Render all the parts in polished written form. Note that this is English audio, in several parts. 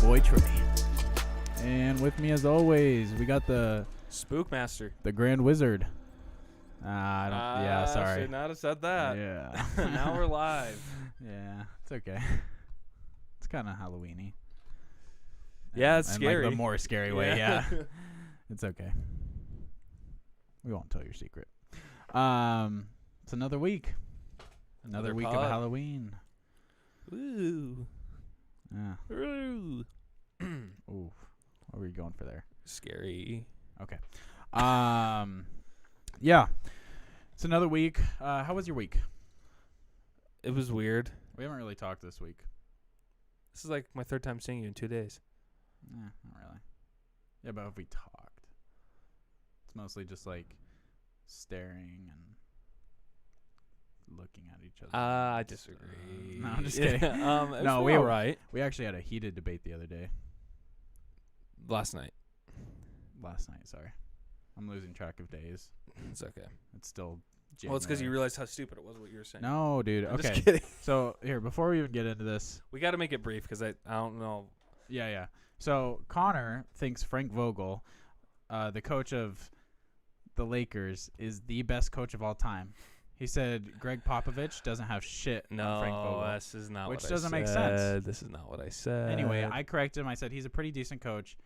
boy Trey. And with me as always, we got the Spookmaster. The Grand Wizard. Yeah, sorry. Should not have said that. Yeah. Now we're live. Yeah, it's okay. It's kind of Halloween-y. Yeah, it's in scary. Like the more scary way, yeah. It's okay. We won't tell your secret. It's another week. Another week of Halloween. Ooh. Yeah. Ooh. Ooh. What were you going for there? Scary. Okay. Yeah. It's another week. How was your week? It was weird. We haven't really talked this week. This is like my third time seeing you in 2 days. Not really. Yeah, but if we talked, it's mostly just like staring and looking at each other. I disagree. No, I'm just kidding. No, we were right. We actually had a heated debate the other day. Last night. Sorry. I'm losing track of days. It's okay. It's still January. Well, it's because you realized how stupid it was what you were saying. No, dude. I'm okay. just kidding. So, here, before we even get into this. We got to make it brief because I don't know. Yeah. So, Connor thinks Frank Vogel, the coach of the Lakers, is the best coach of all time. He said Greg Popovich doesn't have shit on Frank Vogel. No, this is not what I said. Which doesn't make sense. This is not what I said. Anyway, I corrected him. I said he's a pretty decent coach.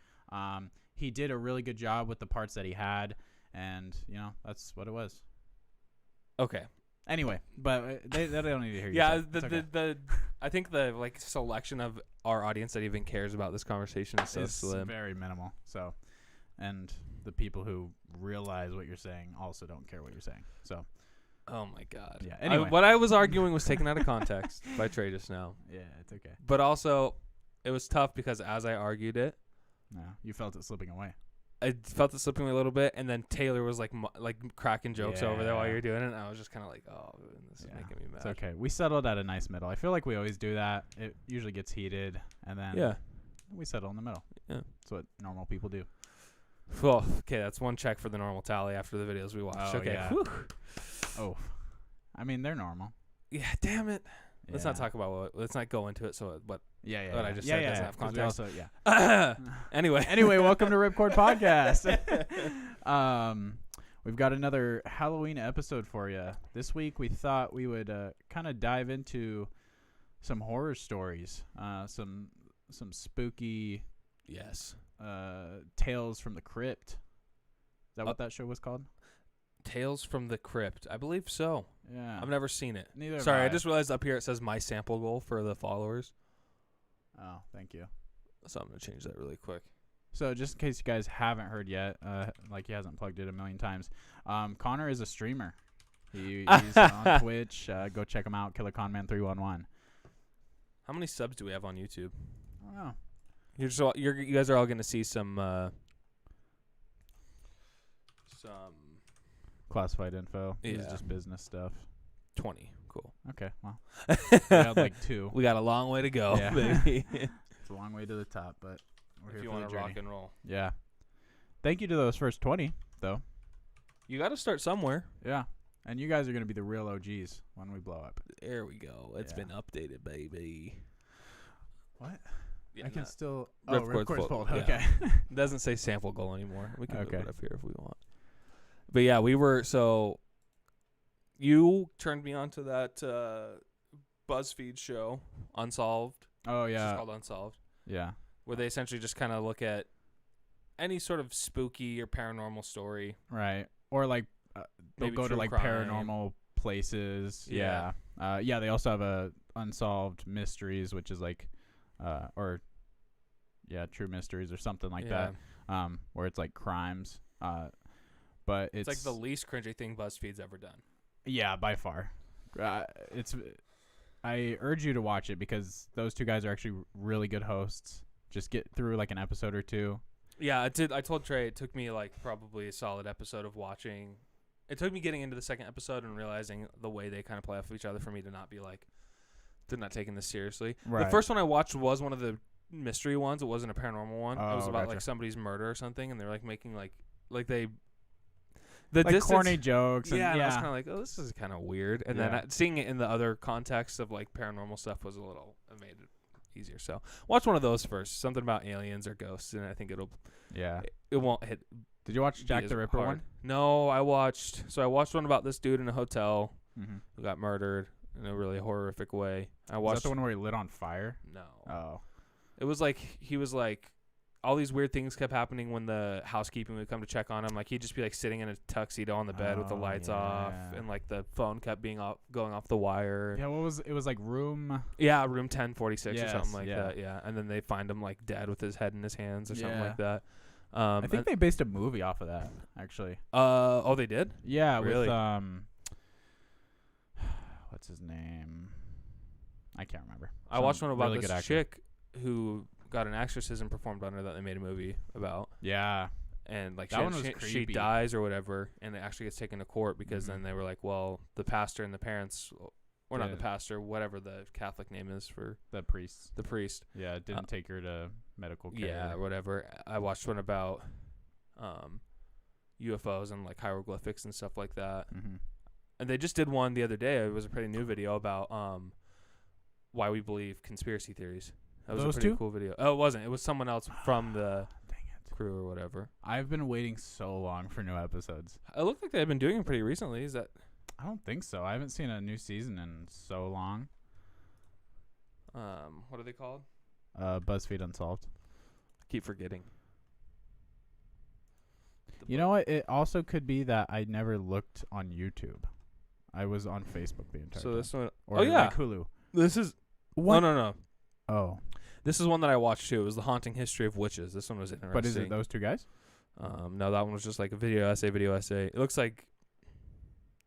He did a really good job with the parts that he had, and, that's what it was. Okay. Anyway, but they don't need to hear you. Yeah, okay. I think the selection of our audience that even cares about this conversation is so slim. Very minimal. So, and the people who realize what you're saying also don't care what you're saying. So, oh my God. Yeah. Anyway, what I was arguing was taken out of context by Trey just now. Yeah, it's okay. But also, it was tough because as I argued it, no, you felt it slipping away. I felt it slipping away a little bit, and then Taylor was like cracking jokes over there while you were doing it, and I was just kind of like, oh, this is making me mad. It's okay. We settled at a nice middle. I feel like we always do that. It usually gets heated, and then we settle in the middle. Yeah. That's what normal people do. Well, okay, that's one check for the normal tally after the videos we watched. Oh, okay. Yeah. Whew. Oh, I mean, they're normal. Yeah, damn it. Let's not talk about let's not go into it. So what I just said doesn't have context. Anyway, welcome to Ripcord Podcast. We've got another Halloween episode for you. This week we thought we would kind of dive into some horror stories, some spooky tales from the crypt. Is that what that show was called? Tales from the Crypt. I believe so. Yeah. I've never seen it. Neither Sorry, have I just realized up here it says my sample goal for the followers. Oh, thank you. So I'm going to change that really quick. So just in case you guys haven't heard yet, like he hasn't plugged it a million times, Connor is a streamer. He's on Twitch. Go check him out, KillerConman311. How many subs do we have on YouTube? I don't know. You guys are all going to see some classified info. Yeah. It's just business stuff. 20. Cool. Okay, well. We had like 2. We got a long way to go, yeah. baby. It's a long way to the top, but we're here if you for the want to journey. rock and roll. Yeah. Thank you to those first 20, though. You got to start somewhere. Yeah. And you guys are going to be the real OGs when we blow up. There we go. It's been updated, baby. What? Yeah, I can still... Ripcord's pulled. Yeah. Okay. It doesn't say sample goal anymore. We can move it up here if we want. But yeah, you turned me on to that BuzzFeed show, Unsolved. Oh, yeah. It's called Unsolved. Yeah. Where they essentially just kind of look at any sort of spooky or paranormal story. Right. Or like they'll go to like crime. paranormal places. Yeah. Yeah, they also have a Unsolved Mysteries, which is like True Mysteries or something like that. Where it's like crimes. But it's like the least cringy thing BuzzFeed's ever done. Yeah, by far. I urge you to watch it because those two guys are actually really good hosts. Just get through like an episode or two. Yeah, I did. I told Trey it took me like probably a solid episode of watching. It took me getting into the second episode and realizing the way they kind of play off of each other for me to not be like, they're not taking this seriously. Right. The first one I watched was one of the mystery ones. It wasn't a paranormal one. Oh, it was about gotcha. like somebody's murder or something, and they're like making like they like corny jokes. And, and I was kind of like, oh, this is kind of weird. And then seeing it in the other context of like paranormal stuff was a little, it made easier. So watch one of those first. Something about aliens or ghosts, and I think it won't hit. Did you watch Jack the Ripper one? No, I watched one about this dude in a hotel Mm-hmm. who got murdered in a really horrific way. I Is watched that the one where he lit on fire? No. Oh. It was like he was like all these weird things kept happening when the housekeeping would come to check on him. Like he'd just be like sitting in a tuxedo on the bed with the lights off, and like the phone kept going off the wire. Yeah, it was like room. Yeah, room 1046 or something like yeah. that. Yeah, and then they find him like dead with his head in his hands or something like that. I think they based a movie off of that, actually. Oh, they did? Yeah, really? With what's his name? I can't remember. I watched one about really this chick who got an exorcism performed on her that they made a movie about. Yeah. And like that one was she dies or whatever, and it actually gets taken to court because then they were like, well, the pastor and the parents, or not the pastor, whatever the Catholic name is for the priest. The priest. Yeah, didn't take her to medical care. Yeah, whatever. I watched one about UFOs and like hieroglyphics and stuff like that. Mm-hmm. And they just did one the other day. It was a pretty new video about why we believe conspiracy theories. That was Those a pretty two? cool video. Oh, it wasn't. It was someone else from the crew or whatever. I've been waiting so long for new episodes. It looked like they've been doing it pretty recently. Is that? I don't think so. I haven't seen a new season in so long. What are they called? BuzzFeed Unsolved. Keep forgetting. You know what? It also could be that I never looked on YouTube. I was on Facebook the entire time. So this one. Or like Hulu. This is. What? No. Oh. This is one that I watched too. It was The Haunting History of Witches. This one was interesting. But is it those two guys? No, that one was just like a video essay. It looks like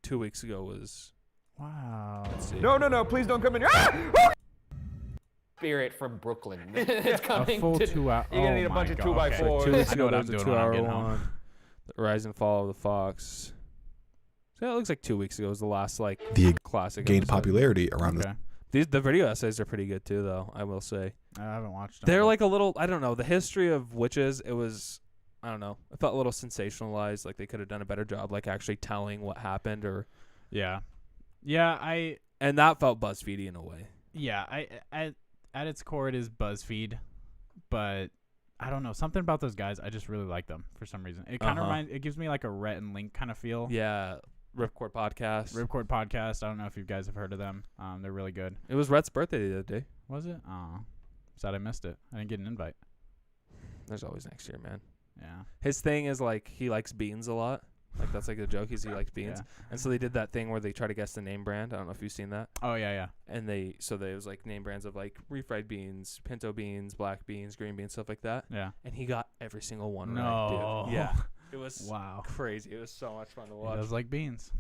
2 weeks ago was. Wow. Let's see. No, please don't come in here. Spirit from Brooklyn. It's coming. A full 2 hours. You're going to need a bunch of 2x4s. So 2 weeks I know ago, what I'm there was a doing when I 2 hour get home. one. The Rise and Fall of the Fox. So yeah, it looks like 2 weeks ago was the last like The classic. gained episode. popularity around The video essays are pretty good too, though. I will say. I haven't watched them. They're like a little. I don't know. The history of witches. It was. I don't know. It felt a little sensationalized. Like they could have done a better job, like actually telling what happened, or. Yeah. And that felt BuzzFeedy in a way. Yeah. At its core, it is BuzzFeed, but I don't know, something about those guys. I just really like them for some reason. It kind of reminds. It gives me like a Rhett and Link kind of feel. Yeah. Ripcord podcast. I don't know if you guys have heard of them. They're really good. It was Rhett's birthday the other day. Was it? Oh, sad I missed it. I didn't get an invite. There's always next year, man. Yeah. His thing is like he likes beans a lot. Like that's like the joke. He likes beans. Yeah. And so they did that thing where they try to guess the name brand. I don't know if you've seen that. Oh yeah. And it was like name brands of like refried beans, pinto beans, black beans, green beans, stuff like that. Yeah. And he got every single one No. right, dude. Yeah. It was crazy. It was so much fun to watch. He does like beans.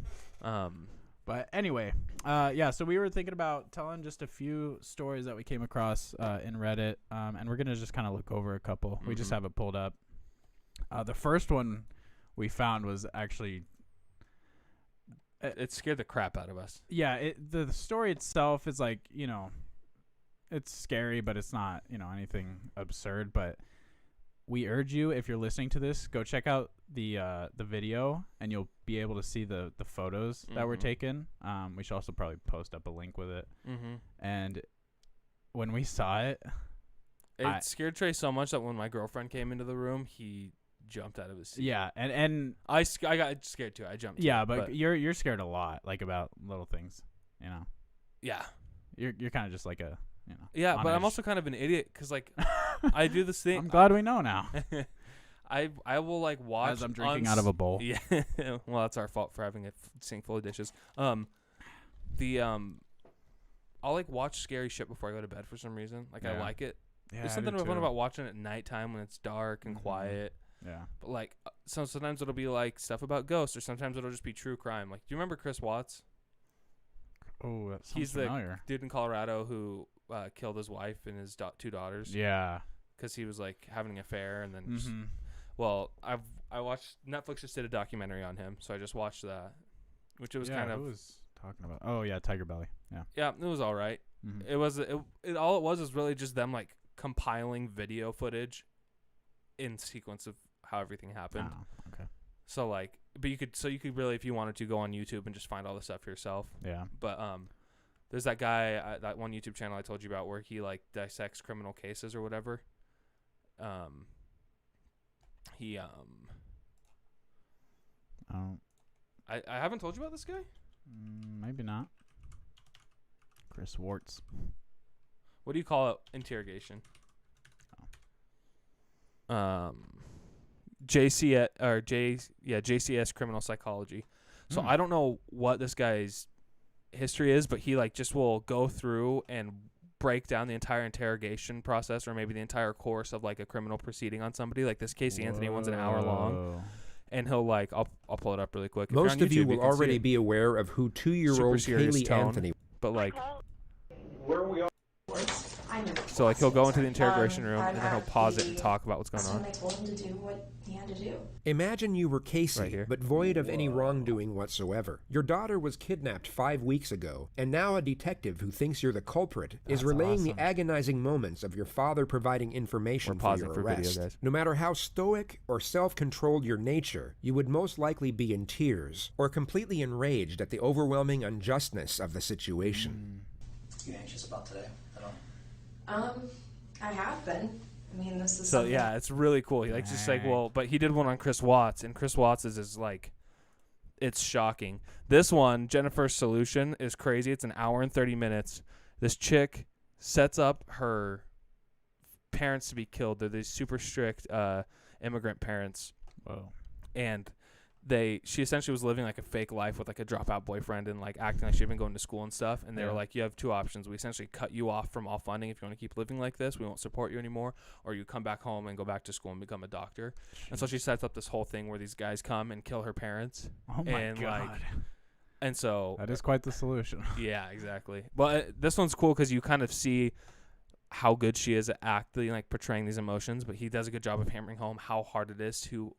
But anyway, so we were thinking about telling just a few stories that we came across in Reddit, and we're gonna just kind of look over a couple. Mm-hmm. We just have it pulled up. The first one we found was actually it scared the crap out of us. Yeah, the story itself is like, it's scary, but it's not, anything absurd. But we urge you, if you're listening to this, go check out the video, and you'll be able to see the photos that were taken. We should also probably post up a link with it. Mm-hmm. And when we saw it, it scared Trey so much that when my girlfriend came into the room, he jumped out of his seat. Yeah, and I got scared too. I jumped. Yeah, but you're scared a lot, like about little things, Yeah. You're kind of just like a, Yeah, but I'm also kind of an idiot because like I do this thing. I'm glad we know now. I will like watch as I'm drinking out of a bowl. Yeah. Well, that's our fault for having a sink full of dishes. I'll like watch scary shit before I go to bed for some reason. Like I like it. Yeah, there's something fun about watching it at nighttime when it's dark and quiet. Yeah. But like sometimes it'll be like stuff about ghosts, or sometimes it'll just be true crime. Like, do you remember Chris Watts? Oh, that sounds He's familiar. the dude in Colorado who killed his wife and his 2 daughters. Yeah. Because he was like having an affair, and then just, well, I watched Netflix just did a documentary on him, so I just watched that, which it was kind of. Who was talking about? Oh yeah, Tiger Belly. Yeah. Yeah, it was all right. Mm-hmm. All it was really just them like compiling video footage in sequence of how everything happened. Oh, okay. So like, but you could really, if you wanted to, go on YouTube and just find all the stuff yourself. Yeah. But There's that guy, that one YouTube channel I told you about where he like dissects criminal cases or whatever. He Oh, I haven't told you about this guy? maybe not. Chris Warts. What do you call it? Interrogation. JCS criminal psychology. So I don't know what this guy's history is, but he like just will go through and break down the entire interrogation process, or maybe the entire course of like a criminal proceeding on somebody. Like this Casey Anthony one's an hour long, and he'll like I'll pull it up really quick. Most of you will already be aware of who 2-year-old Kaylee Anthony. But like, Where are we all? so like he'll go into the interrogation room and then he'll pause it and talk about what's going on. I told him to do what he had to do. Imagine you were Casey, Right here. but void of any wrongdoing whatsoever. Your daughter was kidnapped 5 weeks ago, and now a detective who thinks you're the culprit is relaying the agonizing moments of your father providing information for your arrest. No matter how stoic or self-controlled your nature, you would most likely be in tears or completely enraged at the overwhelming unjustness of the situation. You anxious about today at all? I have been. I mean, this is So something- yeah, it's really cool. He like just like, well, but he did one on Chris Watts, and Chris Watts is like, it's shocking. This one, Jennifer's Solution, is crazy. It's an hour and 30 minutes. This chick sets up her parents to be killed. They're these super strict immigrant parents. Whoa. And she essentially was living like a fake life with like a dropout boyfriend and like acting like she'd been going to school and stuff. And they were like, you have two options. We essentially cut you off from all funding. If you want to keep living like this, we won't support you anymore. Or you come back home and go back to school and become a doctor. And so she sets up this whole thing where these guys come and kill her parents. Oh my and God. Like, and so That is quite the solution. yeah, exactly. But this one's cool because you kind of see how good she is at acting, like portraying these emotions. But he does a good job of hammering home how hard it is to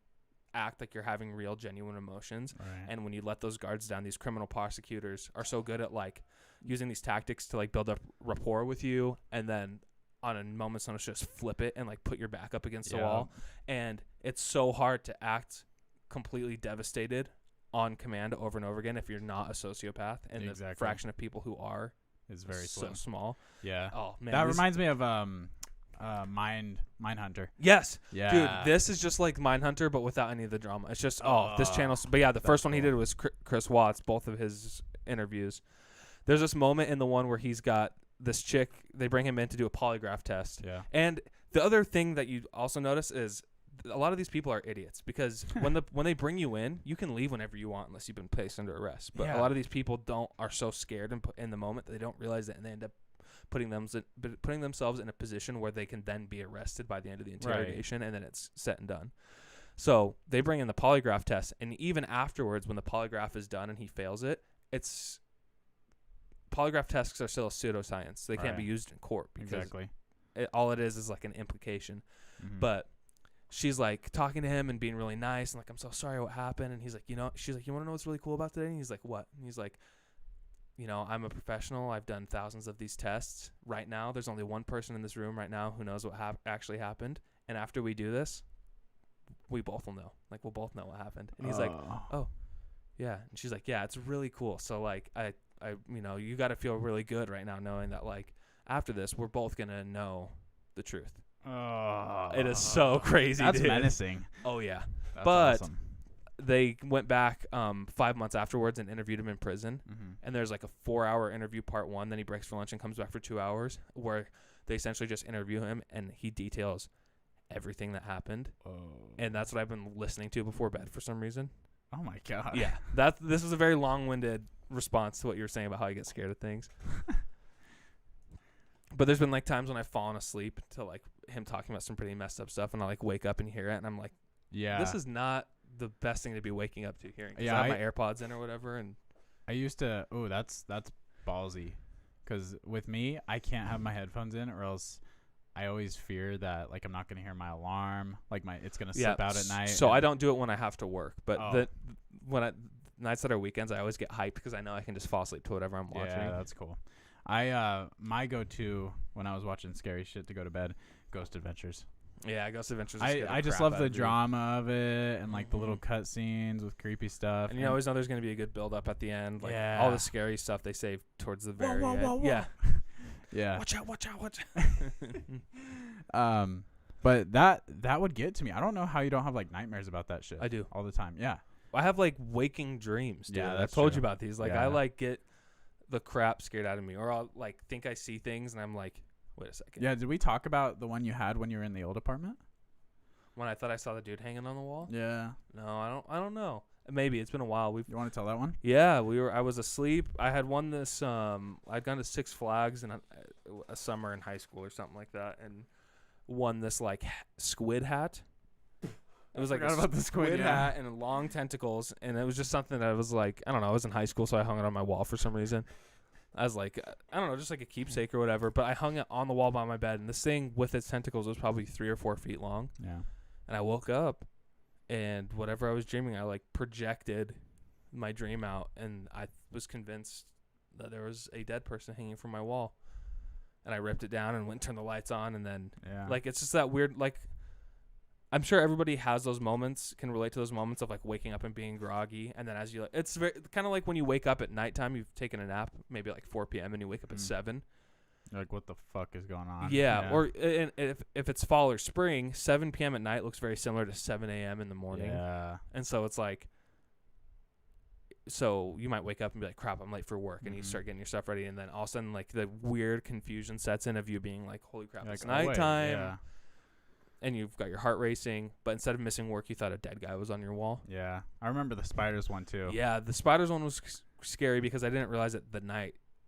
act like you're having real, genuine emotions. Right. And when you let those guards down, these criminal prosecutors are so good at like using these tactics to like build up rapport with you, and then on a moment's notice just flip it and like put your back up against the wall. And it's so hard to act completely devastated on command over and over again if you're not a sociopath, and the fraction of people who are is very so small. Yeah. Oh man, that reminds me of Mindhunter. Yes. Yeah. Dude, this is just like Mindhunter, but without any of the drama. It's just, this channel. But yeah, the first one he did was Chris Watts, both of his interviews. There's this moment in the one where he's got this chick, they bring him in to do a polygraph test. Yeah. And the other thing that you also notice is a lot of these people are idiots, because when they bring you in, you can leave whenever you want unless you've been placed under arrest. But a lot of these people are so scared and in the moment that they don't realize that, and they end up putting themselves in a position where they can then be arrested by the end of the interrogation, and then it's set and done. So they bring in the polygraph test, and even afterwards, when the polygraph is done and he fails it, polygraph tests are still a pseudoscience. They can't be used in court because all it is like an implication. Mm-hmm. But she's like talking to him and being really nice and like, I'm so sorry what happened. And he's like, she's like, you want to know what's really cool about today? And he's like, what? And he's like, I'm a professional. I've done thousands of these tests. Right now, there's only one person in this room right now who knows what actually happened. And after we do this, we both will know. Like, we'll both know what happened. And he's like, oh, yeah. And she's like, yeah, it's really cool. So, like, I you got to feel really good right now knowing that, like, after this, we're both going to know the truth. It is so crazy. That's dude. menacing. Oh, yeah. That's but awesome. They went back 5 months afterwards and interviewed him in prison. Mm-hmm. And there's like a 4-hour interview part 1. Then he breaks for lunch and comes back for 2 hours, where they essentially just interview him and he details everything that happened. And that's what I've been listening to before bed for some reason. Oh my God. Yeah. This is a very long-winded response to what you were saying about how I get scared of things. But there's been like times when I've fallen asleep to like him talking about some pretty messed up stuff, and I like wake up and hear it, and I'm like, yeah, this is not the best thing to be waking up to hearing. Yeah, I have my AirPods in or whatever, and I used to. Oh, that's ballsy, because with me, I can't have my headphones in, or else I always fear that like I'm not gonna hear my alarm, like it's gonna slip out at night. So I don't do it when I have to work, but nights that are weekends, I always get hyped because I know I can just fall asleep to whatever I'm watching. Yeah, that's cool. My go-to when I was watching scary shit to go to bed, Ghost Adventures. Yeah, Ghost Adventures. I just love the drama of it and like the little cut scenes with creepy stuff. And you always know there's going to be a good build up at the end. Like all the scary stuff they save towards the very end. Whoa. Yeah. Yeah. Watch out. But that would get to me. I don't know how you don't have like nightmares about that shit. I do. All the time. Yeah. I have like waking dreams, dude. Yeah, I've that's told true. you about these. Like I like get the crap scared out of me, or I'll like think I see things and I'm like, wait a second. Yeah, did we talk about the one you had when you were in the old apartment? When I thought I saw the dude hanging on the wall? Yeah. No, I don't know. Maybe it's been a while. You want to tell that one? Yeah, I was asleep. I had won this I'd gone to Six Flags in a summer in high school or something like that, and won this like squid hat. It was like the squid hat and long tentacles, and it was just something that I was like, I don't know, I was in high school, so I hung it on my wall for some reason. I was like, I don't know, just like a keepsake or whatever, but I hung it on the wall by my bed, and this thing with its tentacles was probably 3 or 4 feet long. Yeah. And I woke up, and whatever I was dreaming, I like projected my dream out, and I was convinced that there was a dead person hanging from my wall. And I ripped it down and went and turned the lights on, and then like it's just that weird, like I'm sure everybody has those moments, can relate to those moments of like waking up and being groggy, and then as you it's very kind of like when you wake up at nighttime, you've taken a nap, maybe like 4 p.m. and you wake up at 7. You're like, what the fuck is going on? Yeah. Or and if it's fall or spring, 7 p.m. at night looks very similar to 7 a.m. in the morning. Yeah. And so it's like, so you might wake up and be like, crap, I'm late for work, and you start getting your stuff ready, and then all of a sudden like the weird confusion sets in of you being like, holy crap, it's nighttime. Yeah. And you've got your heart racing, but instead of missing work, you thought a dead guy was on your wall. Yeah. I remember the spiders one too. Yeah, the spiders one was scary because I didn't realize it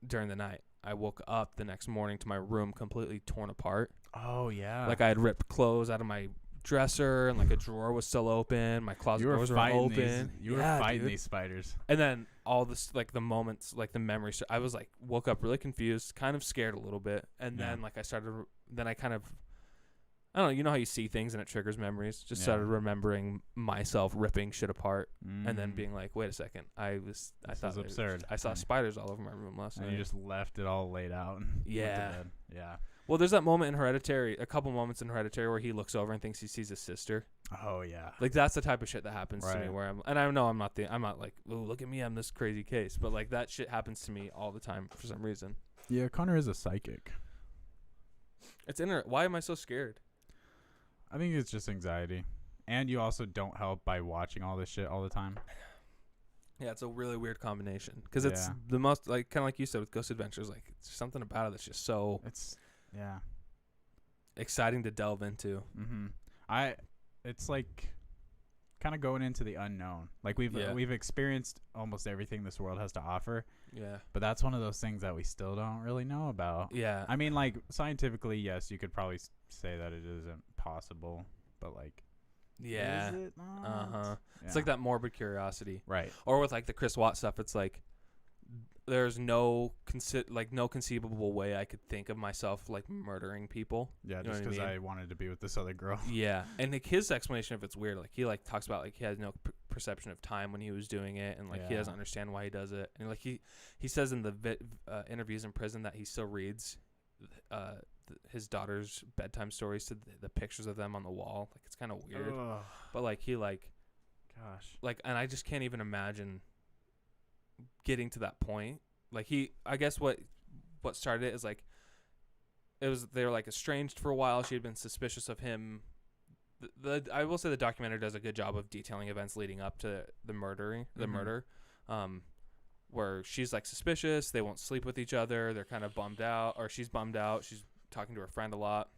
during the night. I woke up the next morning to my room completely torn apart. Oh, yeah. Like I had ripped clothes out of my dresser, and like a drawer was still open. My closet doors were open. You were fighting these spiders. And then all this, like the moments, like the memories, I was like, woke up really confused, kind of scared a little bit. And then like I kind of, I don't know, you know how you see things and it triggers memories? Just started remembering myself ripping shit apart and then being like, wait a second. I thought it was absurd. I saw spiders all over my room last night. And you just left it all laid out. Yeah. Yeah. Well, there's that moment in Hereditary, a couple moments in Hereditary where he looks over and thinks he sees his sister. Oh, yeah. Like that's the type of shit that happens to me where and I know I'm not like, oh, look at me, I'm this crazy case. But like that shit happens to me all the time for some reason. Yeah, Connor is a psychic. Why am I so scared? I think it's just anxiety. And you also don't help by watching all this shit all the time. Yeah, it's a really weird combination. Because it's the most, like, kind of like you said with Ghost Adventures, like, it's something about it that's just so exciting to delve into. It's like kind of going into the unknown. Like, we've experienced almost everything this world has to offer. Yeah. But that's one of those things that we still don't really know about. Yeah. I mean, like, scientifically, yes, you could probably say that it isn't possible, but like, is it not? Uh-huh. It's like that morbid curiosity. Right. Or with like the Chris Watt stuff, it's like there's no conceivable way I could think of myself like murdering people. Yeah, just because I wanted to be with this other girl. Yeah. And like his explanation of it's weird. Like he like talks about like he has no perception of time when he was doing it, and like he doesn't understand why he does it. And like he says in the interviews in prison that he still reads his daughter's bedtime stories to the pictures of them on the wall. Like it's kind of weird. Ugh. But like he like, gosh, like, and I just can't even imagine getting to that point. Like I guess what started it is like they were like estranged for a while. She had been suspicious of him. I will say the documentary does a good job of detailing events leading up to the murder, where she's like suspicious. They won't sleep with each other. They're kind of bummed out, or she's bummed out. She's talking to her friend a lot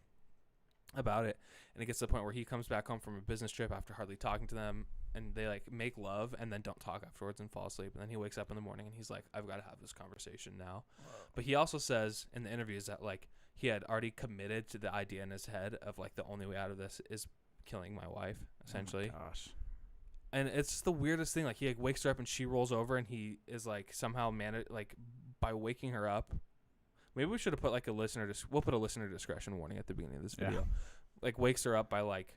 about it, and it gets to the point where he comes back home from a business trip after hardly talking to them, and they like make love and then don't talk afterwards and fall asleep. And then he wakes up in the morning and he's like, I've got to have this conversation now. Whoa. But he also says in the interviews that like he had already committed to the idea in his head of like the only way out of this is killing my wife, essentially. Oh my gosh. And it's just the weirdest thing. Like he like wakes her up and she rolls over, and he is like somehow like by waking her up. Maybe we should have put like we'll put a listener discretion warning at the beginning of this video. Yeah. Like wakes her up by like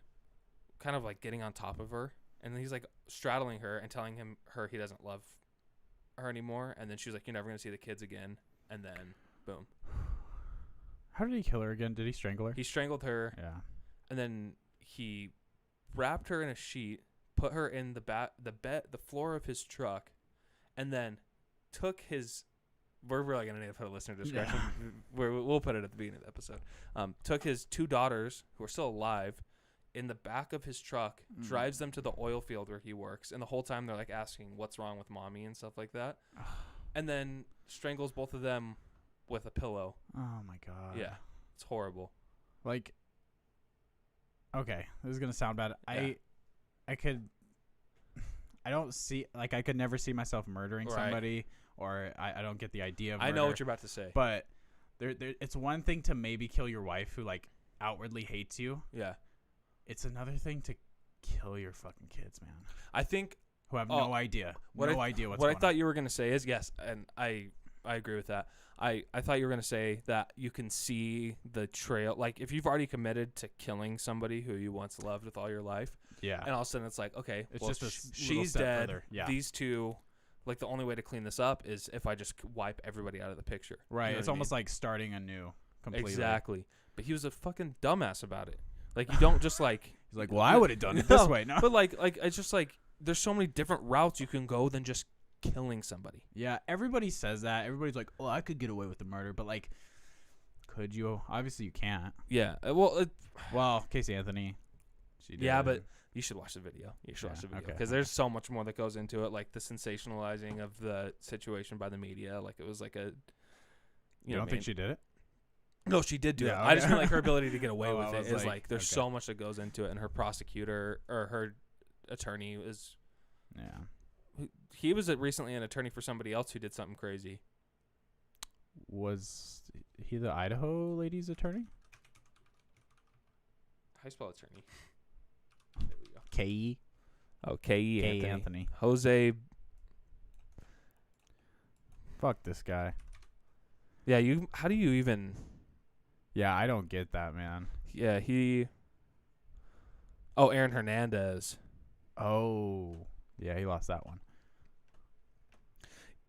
kind of like getting on top of her, and then he's like straddling her and telling her he doesn't love her anymore. And then she's like, you're never gonna see the kids again. And then boom. How did he kill her again? Did he strangle her? He strangled her. Yeah. and then he wrapped her in a sheet, put her in the floor of his truck, and then took his. We're really gonna need to put a listener discretion. Yeah. We'll put it at the beginning of the episode. Took his 2 daughters who are still alive in the back of his truck, drives them to the oil field where he works, and the whole time they're like asking what's wrong with mommy and stuff like that, and then strangles both of them with a pillow. Oh my God. Yeah, it's horrible. Like, okay, this is gonna sound bad. Yeah. I don't see, like, I could never see myself murdering somebody, or I don't get the idea of murder. I know what you're about to say. But it's one thing to maybe kill your wife who, like, outwardly hates you. Yeah. It's another thing to kill your fucking kids, man. I think. Who have no idea. What I thought you were going to say is, yes, and I agree with that. I thought you were going to say that you can see the trail. Like, if you've already committed to killing somebody who you once loved with all your life. Yeah. And all of a sudden it's like, okay, it's well, just she's dead. Further. Yeah. These two, like, the only way to clean this up is if I just wipe everybody out of the picture. Right. You know it's almost like starting anew completely. Exactly. But he was a fucking dumbass about it. Like, you don't just, like... He's like, well, I would have done it this way. No. But, like, it's just, like, there's so many different routes you can go than just killing somebody. Yeah, everybody says that. Everybody's like, oh, I could get away with the murder. But, like, could you? Obviously, you can't. Yeah. Well, Casey Anthony. She did. Yeah, but you should watch the video. You should watch the video. Okay. Because there's so much more that goes into it. Like, the sensationalizing of the situation by the media. Like, it was like a... You don't think she did it? No, she did do it. Okay. I just mean, like, her ability to get away with it is, like, there's so much that goes into it. And her prosecutor, or her attorney is... Yeah. He was recently an attorney for somebody else who did something crazy. Was he the Idaho lady's attorney? How you spell attorney? There we go. K-E? Oh, K.E. Anthony. Jose. Fuck this guy. Yeah, how do you even... Yeah, I don't get that, man. Yeah, Oh, Aaron Hernandez. Oh. Yeah, he lost that one.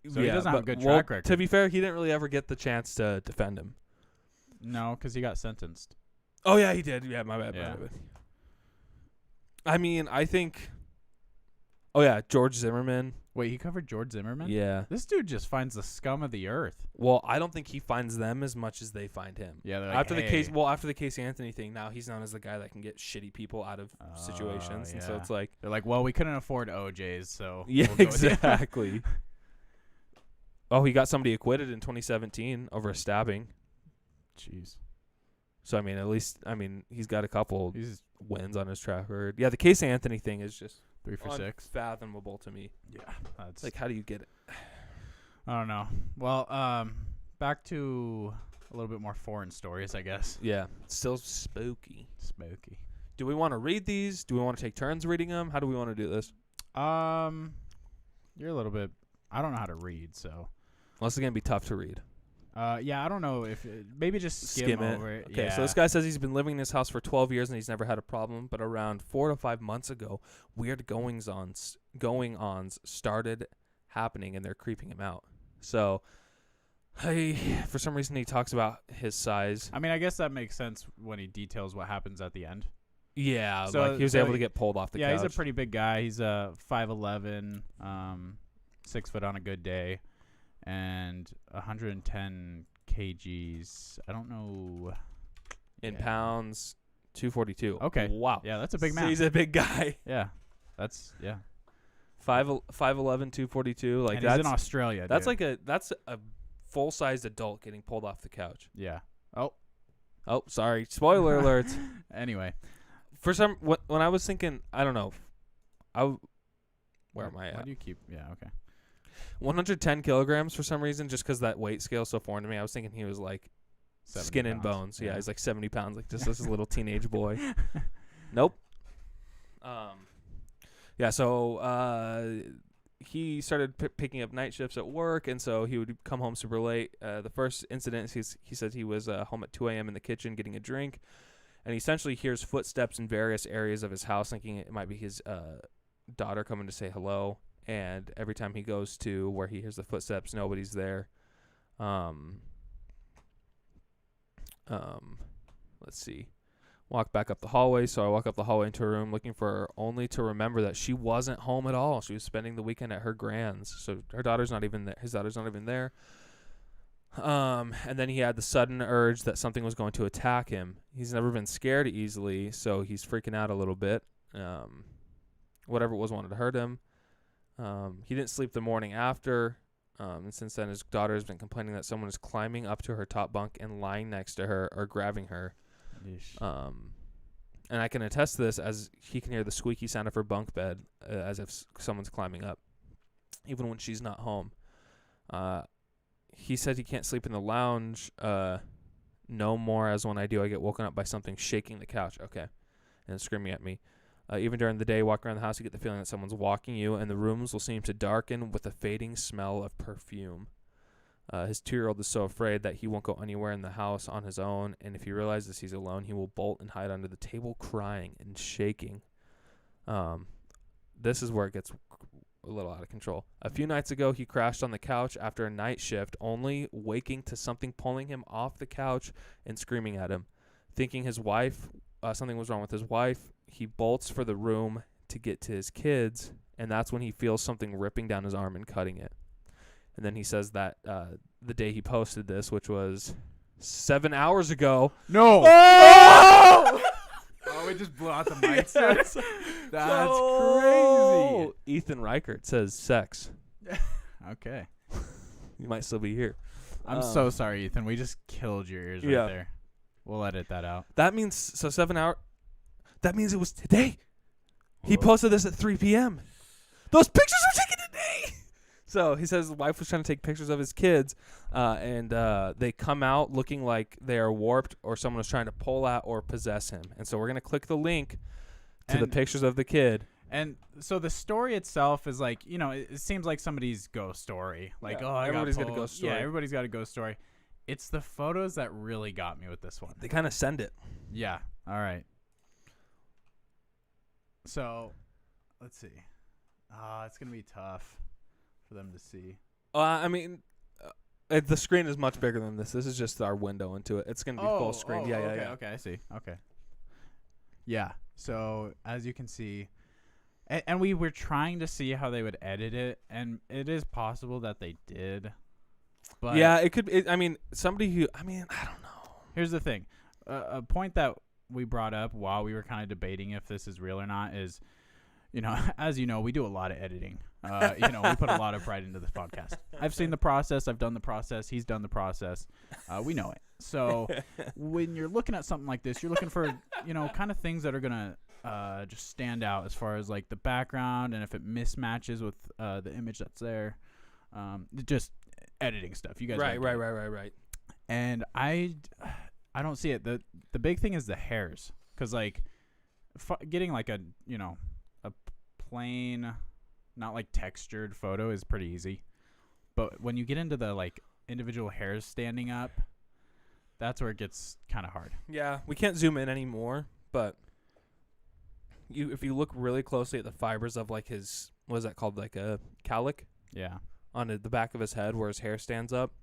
So yeah, he doesn't have a good track record. To be fair, he didn't really ever get the chance to defend him. No, because he got sentenced. Oh, yeah, he did. Yeah, my bad. Yeah. My bad. I mean, I think... Oh, yeah, George Zimmerman. Wait, he covered George Zimmerman? Yeah. This dude just finds the scum of the earth. Well, I don't think he finds them as much as they find him. Yeah, they're like, after the Casey Anthony thing, now he's known as the guy that can get shitty people out of situations, and so it's like they're like, well, we couldn't afford OJs, so yeah, we'll go exactly. Oh, he got somebody acquitted in 2017 over a stabbing. Jeez. So at least he's got a couple wins on his track record. Yeah, the Casey Anthony thing is just 3 for 6, unfathomable to me. Yeah, that's like, how do you get it? I don't know. Well, back to a little bit more foreign stories, I guess. Yeah, still spooky. Spooky. Do we want to read these? Do we want to take turns reading them? How do we want to do this? You're a little bit. I don't know how to read, so. Well, this is gonna be tough to read. Yeah, I don't know if maybe just skim over it. Okay, yeah. So this guy says he's been living in his house for 12 years and he's never had a problem, but around 4 to 5 months ago, weird goings-ons started happening and they're creeping him out. So, for some reason, he talks about his size. I mean, I guess that makes sense when he details what happens at the end. Yeah, so, like he was able to get pulled off the couch. Yeah, he's a pretty big guy. He's 5'11", 6 foot on a good day. And 110 kgs. I don't know. In pounds, 242. Okay. Wow. Yeah, that's a big man. So he's a big guy. Yeah. That's, yeah. 5'11", 242. Like, and that's he's in Australia, That's dude. that's a full-sized adult getting pulled off the couch. Yeah. Oh, sorry. Spoiler alert. Anyway. When I was thinking, I don't know. Where am I at? Why do you keep, yeah, okay. 110 kilograms for some reason, just because that weight scale is so foreign to me. I was thinking he was like skin and bones. Yeah, he's like 70 pounds, like just this little teenage boy. Nope. Yeah, so he started picking up night shifts at work, and so he would come home super late. The first incident, he said he was home at 2 a.m. in the kitchen getting a drink, and he essentially hears footsteps in various areas of his house, thinking it might be his daughter coming to say hello. And every time he goes to where he hears the footsteps, nobody's there. Let's see. Walk back up the hallway. So I walk up the hallway into her room looking for her, only to remember that she wasn't home at all. She was spending the weekend at her grand's. So her daughter's not even there. His daughter's not even there. And then he had the sudden urge that something was going to attack him. He's never been scared easily, so he's freaking out a little bit. Whatever it was wanted to hurt him. He didn't sleep the morning after. And since then, his daughter has been complaining that someone is climbing up to her top bunk and lying next to her or grabbing her. And I can attest to this, as he can hear the squeaky sound of her bunk bed as if someone's climbing up, even when she's not home. He said he can't sleep in the lounge no more, as when I do, I get woken up by something shaking the couch. Okay. And screaming at me. Even during the day, walk around the house, you get the feeling that someone's walking you, and the rooms will seem to darken with a fading smell of perfume. His 2-year-old is so afraid that he won't go anywhere in the house on his own, and if he realizes he's alone, he will bolt and hide under the table crying and shaking. This is where it gets a little out of control. A few nights ago, he crashed on the couch after a night shift, only waking to something pulling him off the couch and screaming at him. Thinking his wife, something was wrong with his wife, he bolts for the room to get to his kids, and that's when he feels something ripping down his arm and cutting it. And then he says that the day he posted this, which was 7 hours ago. No! Oh! We just blew out the mics. That's crazy. Ethan Reichert says sex. Okay. You might still be here. I'm so sorry, Ethan. We just killed your ears right there. We'll edit that out. That means, 7 hours. That means it was today. He posted this at 3 p.m. Those pictures were taken today. So he says his wife was trying to take pictures of his kids, and they come out looking like they are warped or someone was trying to pull out or possess him. And so we're going to click the link to the pictures of the kid. And so the story itself is like, it seems like somebody's ghost story. Like, everybody's got a ghost story. Yeah, everybody's got a ghost story. It's the photos that really got me with this one. They kind of send it. Yeah. All right. So, let's see. It's going to be tough for them to see. I mean, the screen is much bigger than this. This is just our window into it. It's going to be full screen. Yeah. Okay, I see. Okay. Yeah. So, as you can see, and we were trying to see how they would edit it, and it is possible that they did. But yeah, it could. Somebody who. I don't know. Here's the thing. A point that we brought up while we were kind of debating if this is real or not is, as you know, we do a lot of editing. We put a lot of pride into this podcast. I've seen the process. I've done the process. He's done the process. We know it. So when you're looking at something like this, you're looking for, kind of things that are going to just stand out as far as like the background and if it mismatches with the image that's there. Just editing stuff. You guys Right. And I don't see it. The big thing is the hairs, because like getting like a plain, not like textured photo is pretty easy, but when you get into the like individual hairs standing up, that's where it gets kind of hard. Yeah, we can't zoom in anymore, but if you look really closely at the fibers of like his, what is that called, like a cowlick? Yeah. On the back of his head where his hair stands up,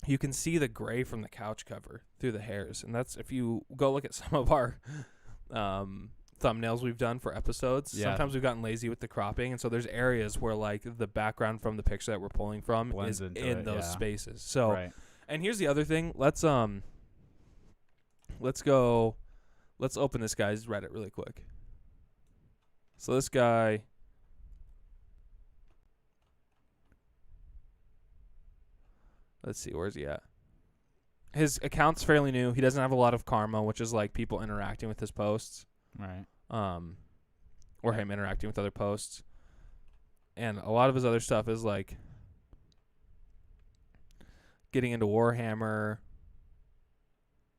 you can see the gray from the couch cover through the hairs. And that's, if you go look at some of our thumbnails we've done for episodes, sometimes we've gotten lazy with the cropping. And so there's areas where like the background from the picture that we're pulling from blends is in those spaces. So, and here's the other thing. Let's open this guy's Reddit really quick. So this guy, let's see, where's he at? His account's fairly new. He doesn't have a lot of karma, which is like people interacting with his posts. Right. Or him interacting with other posts. And a lot of his other stuff is like getting into Warhammer.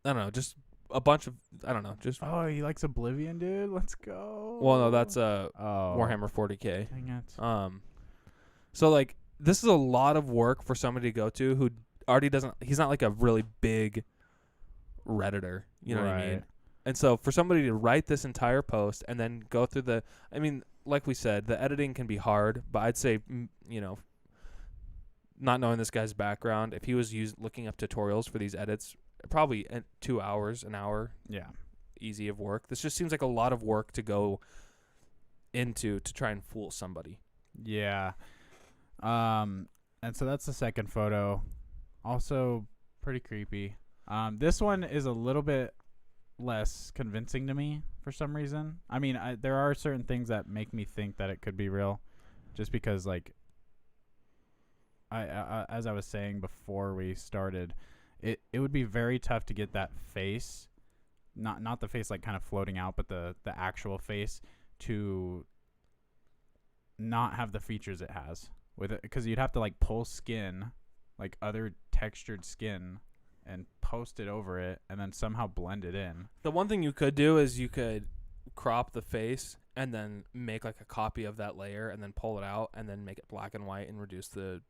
I don't know, just a bunch of, I don't know, just. Oh, he likes Oblivion, dude. Let's go. Well, no, that's Warhammer 40K. Dang it. So like, this is a lot of work for somebody to go to who already doesn't, he's not like a really big Redditor, you know what I mean? And so for somebody to write this entire post and then go through like we said, the editing can be hard, but I'd say, not knowing this guy's background, if he was looking up tutorials for these edits probably 2 hours, an hour. Yeah. Easy of work. This just seems like a lot of work to go into to try and fool somebody. Yeah. And so that's the second photo. Also pretty creepy. This one is a little bit less convincing to me for some reason. I mean, there are certain things that make me think that it could be real, just because, like, I as I was saying before we started, it would be very tough to get that face, not the face like kind of floating out, but the actual face to not have the features it has with it, because you'd have to like pull skin, like other textured skin, and post it over it and then somehow blend it in. The one thing you could do is you could crop the face and then make like a copy of that layer and then pull it out and then make it black and white and reduce the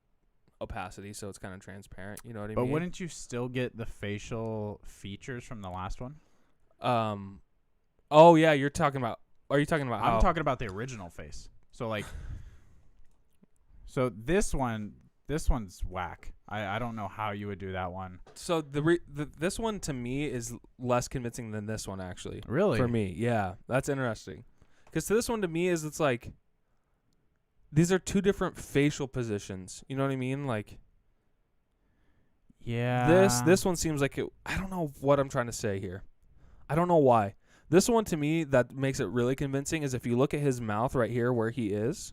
opacity so it's kind of transparent. You know what I mean? But wouldn't you still get the facial features from the last one? Oh yeah, you're talking about. Are you talking about? I'm talking about the original face. So like, so this one's whack. I don't know how you would do that one. So this one to me is less convincing than this one actually. Really? For me, yeah, that's interesting. Because to this one to me it's like these are two different facial positions. You know what I mean? Like, yeah. This one seems like it. I don't know what I'm trying to say here. I don't know why. This one to me that makes it really convincing is if you look at his mouth right here where he is.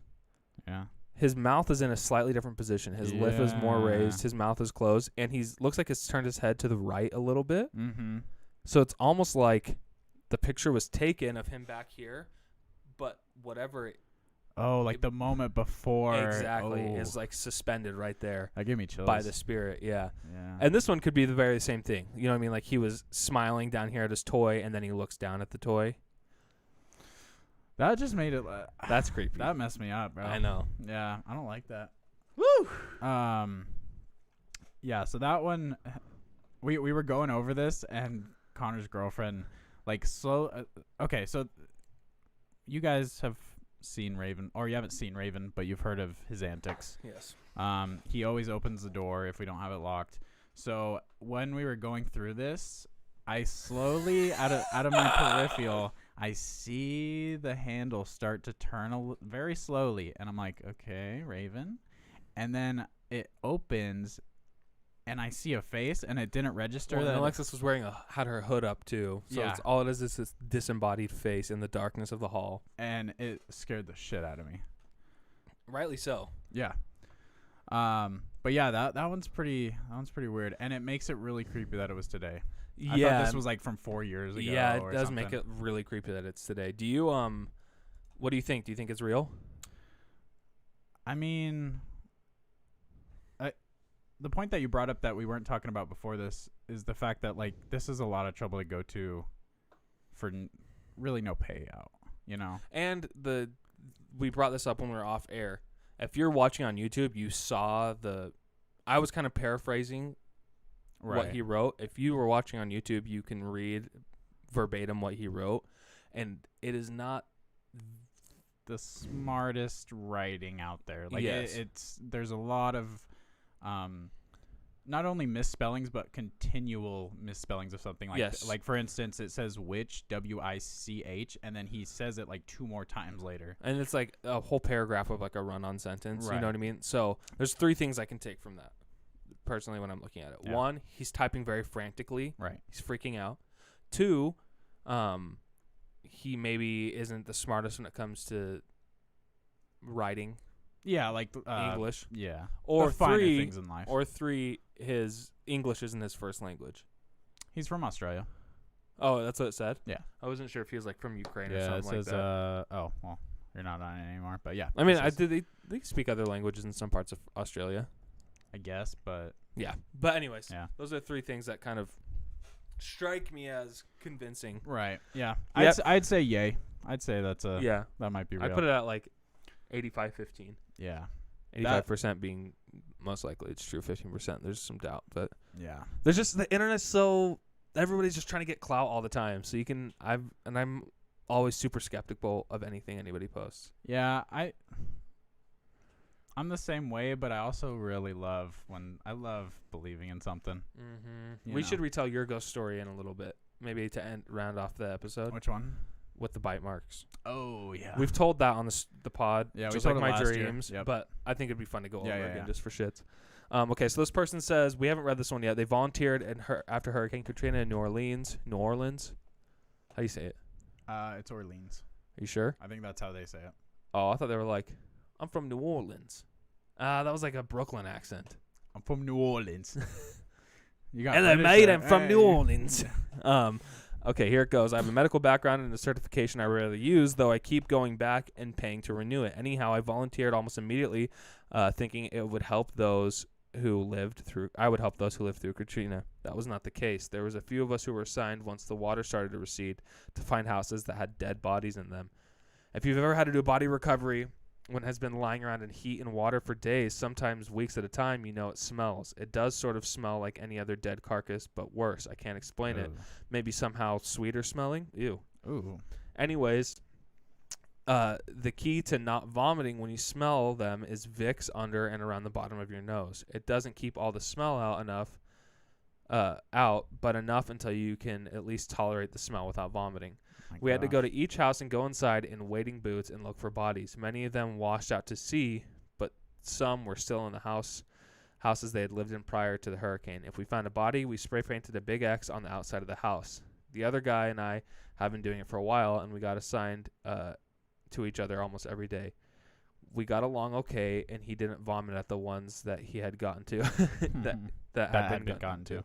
Yeah. His mouth is in a slightly different position. His lip is more raised. His mouth is closed, and looks like he's turned his head to the right a little bit. Mm-hmm. So it's almost like the picture was taken of him back here, but whatever. The moment before. Exactly. Is like suspended right there. That gave me chills. By the spirit, yeah. Yeah. And this one could be the very same thing. You know what I mean? Like he was smiling down here at his toy, and then he looks down at the toy. That just made it. That's creepy. That messed me up, bro. I know. Yeah, I don't like that. Woo. Yeah. So that one, we were going over this, and Connor's girlfriend, like, okay, so you guys have seen Raven, or you haven't seen Raven, but you've heard of his antics. Yes. He always opens the door if we don't have it locked. So when we were going through this, I slowly, out of my peripheral, I see the handle start to turn very slowly, and I'm like, okay, Raven. And then it opens, and I see a face, and it didn't register that. Alexis was had her hood up too, so yeah. all it is this disembodied face in the darkness of the hall, and it scared the shit out of me. Rightly so. Yeah. But yeah, that one's pretty weird, and it makes it really creepy that it was today. Yeah, I thought this was like from 4 years ago. Yeah, it does something. make it really creepy that it's today. Do you what do you think? Do you think it's real? I mean, the point that you brought up that we weren't talking about before this is the fact that, like, this is a lot of trouble to go to for really no payout, you know? And we brought this up when we were off air. If you're watching on YouTube, you saw I was kind of paraphrasing what he wrote. If you were watching on YouTube, you can read verbatim what he wrote, and it is not the smartest writing out there. Like, yes. There's a lot of not only misspellings but continual misspellings of something. Like, yes. Like, for instance, it says witch, W-I-C-H, and then he says it like 2 more times later. And it's like a whole paragraph of like a run-on sentence. Right. You know what I mean? So there's 3 things I can take from that. Personally, when I'm looking at it, yeah. 1, he's typing very frantically. Right. He's freaking out. 2, he maybe isn't the smartest when it comes to writing. Yeah, like English. Yeah. Or the finer 3, things in life. Or 3, his English isn't his first language. He's from Australia. Oh, that's what it said? Yeah. I wasn't sure if he was like from Ukraine or Yeah, something it says, like that. oh, well, you're not on it anymore, but yeah. I mean, they speak other languages in some parts of Australia. I guess, but yeah. But anyways, yeah. Those are 3 things that kind of strike me as convincing. Right. Yeah. Yep. I'd say yay. I'd say that might be real. I put it at like 85-15. Yeah. 85% being most likely it's true. 15% there's some doubt, but yeah. There's just the internet's so everybody's just trying to get clout all the time. So I'm always super skeptical of anything anybody posts. Yeah, I'm the same way, but I also really love believing in something. Mm-hmm. We should retell your ghost story in a little bit, maybe to round off the episode. Which one? With the bite marks. Oh yeah, we've told that on the pod. Yeah, just we like told my it last dreams. year. Yep. But I think it'd be fun to go over again yeah. just for shits. Okay, so this person says we haven't read this one yet. They volunteered after Hurricane Katrina in New Orleans. New Orleans. How do you say it? It's Orleans. Are you sure? I think that's how they say it. Oh, I thought they were like, I'm from New Orleans. That was like a Brooklyn accent. I'm from New Orleans. You got hello, mate. I'm from New Orleans. Okay, here it goes. I have a medical background and a certification I rarely use, though I keep going back and paying to renew it. Anyhow, I volunteered almost immediately, thinking it would help those who lived through. I would help those who lived through Katrina. That was not the case. There was a few of us who were assigned once the water started to recede to find houses that had dead bodies in them. If you've ever had to do body recovery when it has been lying around in heat and water for days, sometimes weeks at a time, you know it smells. It does sort of smell like any other dead carcass, but worse. I can't explain it. Maybe somehow sweeter smelling? Ew. Ooh. Anyways, the key to not vomiting when you smell them is Vicks under and around the bottom of your nose. It doesn't keep all the smell out, but enough until you can at least tolerate the smell without vomiting. We had to go to each house and go inside in wading boots and look for bodies. Many of them washed out to sea, but some were still in the houses they had lived in prior to the hurricane. If we found a body, we spray painted a big X on the outside of the house. The other guy and I have been doing it for a while, and we got assigned to each other almost every day. We got along okay, and he didn't vomit at the ones that he had gotten to that had been gotten to.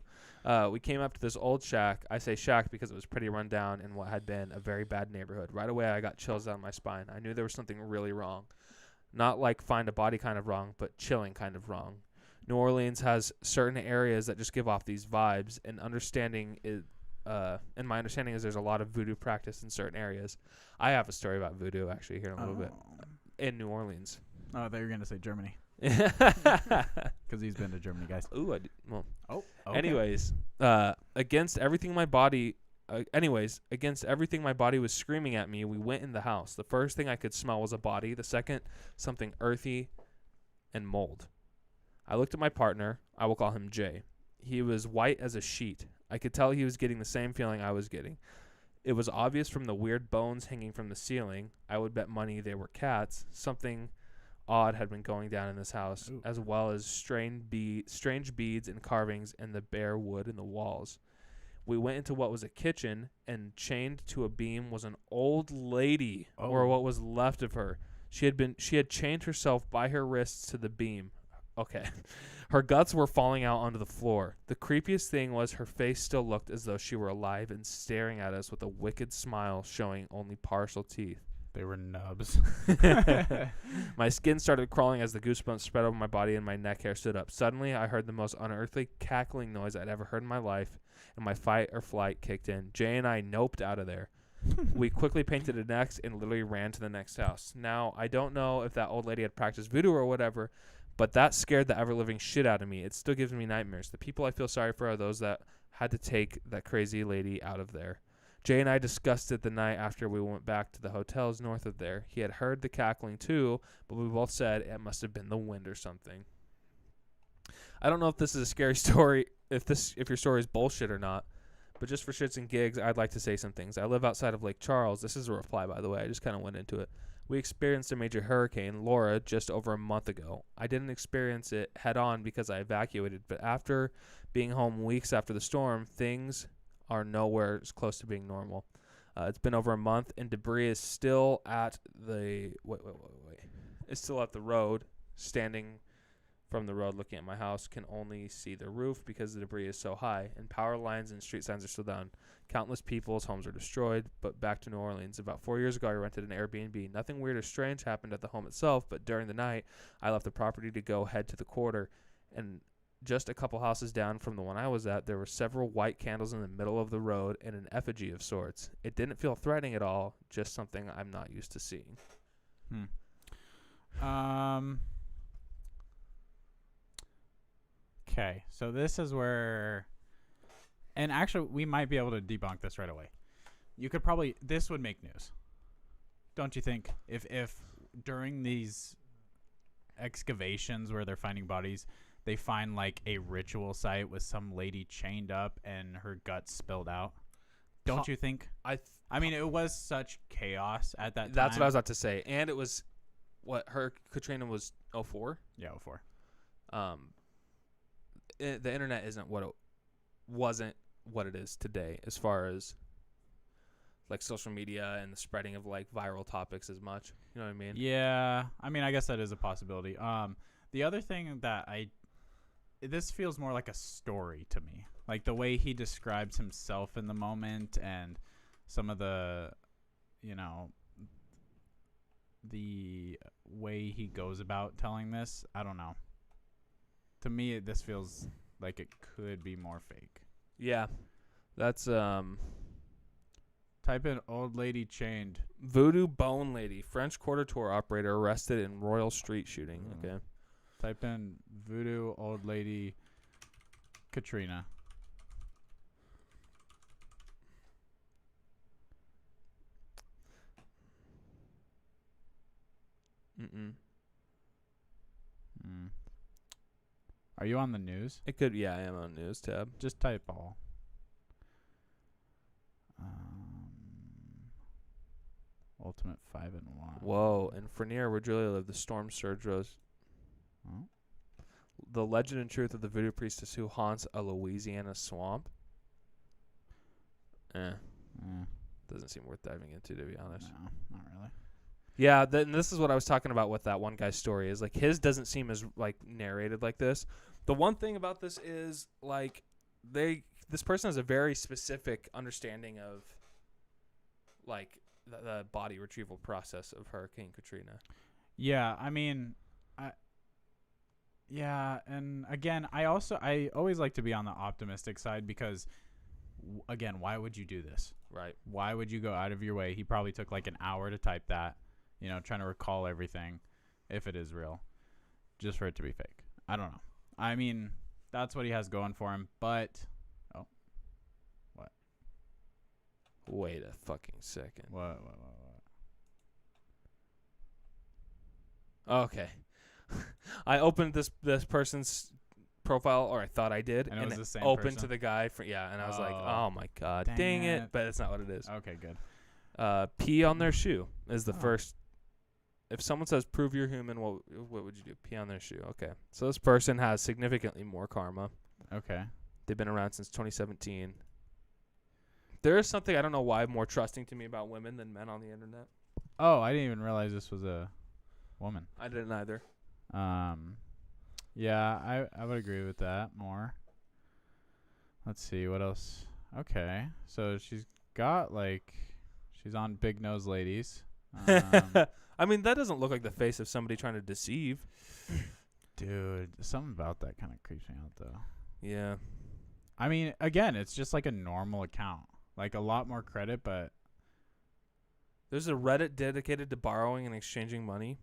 We came up to this old shack. I say shack because it was pretty run down in what had been a very bad neighborhood. Right away, I got chills down my spine. I knew there was something really wrong. Not like find a body kind of wrong, but chilling kind of wrong. New Orleans has certain areas that just give off these vibes, and my understanding is there's a lot of voodoo practice in certain areas. I have a story about voodoo, actually, here in a little bit. In New Orleans. Oh, I thought you were going to say Germany. Because he's been to Germany, guys. Ooh, okay. Anyways, against everything my body was screaming at me, we went in the house. The first thing I could smell was a body. The second, something earthy and mold. I looked at my partner. I will call him Jay. He was white as a sheet. I could tell he was getting the same feeling I was getting. It was obvious from the weird bones hanging from the ceiling. I would bet money they were cats. Something odd had been going down in this house, as well as strange beads and carvings and the bare wood in the walls. We went into what was a kitchen, and chained to a beam was an old lady, or what was left of her. She had chained herself by her wrists to the beam. Okay. Her guts were falling out onto the floor. The creepiest thing was her face still looked as though she were alive and staring at us with a wicked smile showing only partial teeth. They were nubs. My skin started crawling as the goosebumps spread over my body and my neck hair stood up. Suddenly, I heard the most unearthly cackling noise I'd ever heard in my life, and my fight or flight kicked in. Jay and I noped out of there. We quickly painted an X and literally ran to the next house. Now, I don't know if that old lady had practiced voodoo or whatever, but that scared the ever-living shit out of me. It still gives me nightmares. The people I feel sorry for are those that had to take that crazy lady out of there. Jay and I discussed it the night after we went back to the hotels north of there. He had heard the cackling too, but we both said it must have been the wind or something. I don't know if this is a scary story, if your story is bullshit or not, but just for shits and gigs, I'd like to say some things. I live outside of Lake Charles. This is a reply, by the way. I just kind of went into it. We experienced a major hurricane, Laura, just over a month ago. I didn't experience it head on because I evacuated, but after being home weeks after the storm, things are nowhere as close to being normal. It's been over a month, and debris is still at the It's still at the road. Standing from the road, looking at my house, can only see the roof because the debris is so high, and power lines and street signs are still down. Countless people's homes are destroyed. But back to New Orleans. About 4 years ago, I rented an Airbnb. Nothing weird or strange happened at the home itself, but during the night, I left the property to go head to the quarter, and just a couple houses down from the one I was at, there were several white candles in the middle of the road and an effigy of sorts. It didn't feel threatening at all, just something I'm not used to seeing. Okay, so this is where, and actually we might be able to debunk this right away. This would make news, don't you think? If during these excavations where they're finding bodies, they find like a ritual site with some lady chained up and her guts spilled out. Don't you think? I mean, it was such chaos at that time. That's what I was about to say. And it was, Katrina was 04? Yeah, 04. The internet wasn't what it is today as far as like social media and the spreading of like viral topics as much. You know what I mean? Yeah. I mean, I guess that is a possibility. The other thing that this feels more like a story to me. Like the way he describes himself in the moment and some of the, the way he goes about telling this. I don't know. To me, this feels like it could be more fake. Yeah. That's, Type in old lady chained. Voodoo Bone Lady, French Quarter Tour operator arrested in Royal Street shooting. Okay. Type in voodoo old lady Katrina. Are you on the news? It could. Yeah, I am on news tab. Just type all. Ultimate 5-1. Whoa! In Frenier, where Julia lived, the storm surge rose. Oh. The legend and truth of the voodoo priestess who haunts a Louisiana swamp. Doesn't seem worth diving into, to be honest. No, not really. Yeah, this is what I was talking about with that one guy's story. Is like his doesn't seem as like narrated like this. The one thing about this is like this person has a very specific understanding of like the body retrieval process of Hurricane Katrina. Yeah, I mean, and again, I always like to be on the optimistic side because, again, why would you do this? Right. Why would you go out of your way? He probably took like an hour to type that, trying to recall everything, if it is real, just for it to be fake. I don't know. I mean, that's what he has going for him, but, what? Wait a fucking second. What? Okay. I opened this person's profile, or I thought I did, and it was the same opened person? to the guy and I was like, oh my god, dang it. But that's not what it is. Okay, good. Pee on their shoe is the first. If someone says prove you're human, what would you do? Pee on their shoe. Okay. So this person has significantly more karma. Okay. They've been around since 2017. There is something I don't know why more trusting to me about women than men on the internet. Oh, I didn't even realize this was a woman. I didn't either. Yeah, I would agree with that more. Let's see, what else? Okay, so she's on Big Nose Ladies. I mean, that doesn't look like the face of somebody trying to deceive. Dude, something about that kind of creeps me out, though. Yeah. I mean, again, it's just like a normal account. Like, a lot more credit, but... There's a Reddit dedicated to borrowing and exchanging money.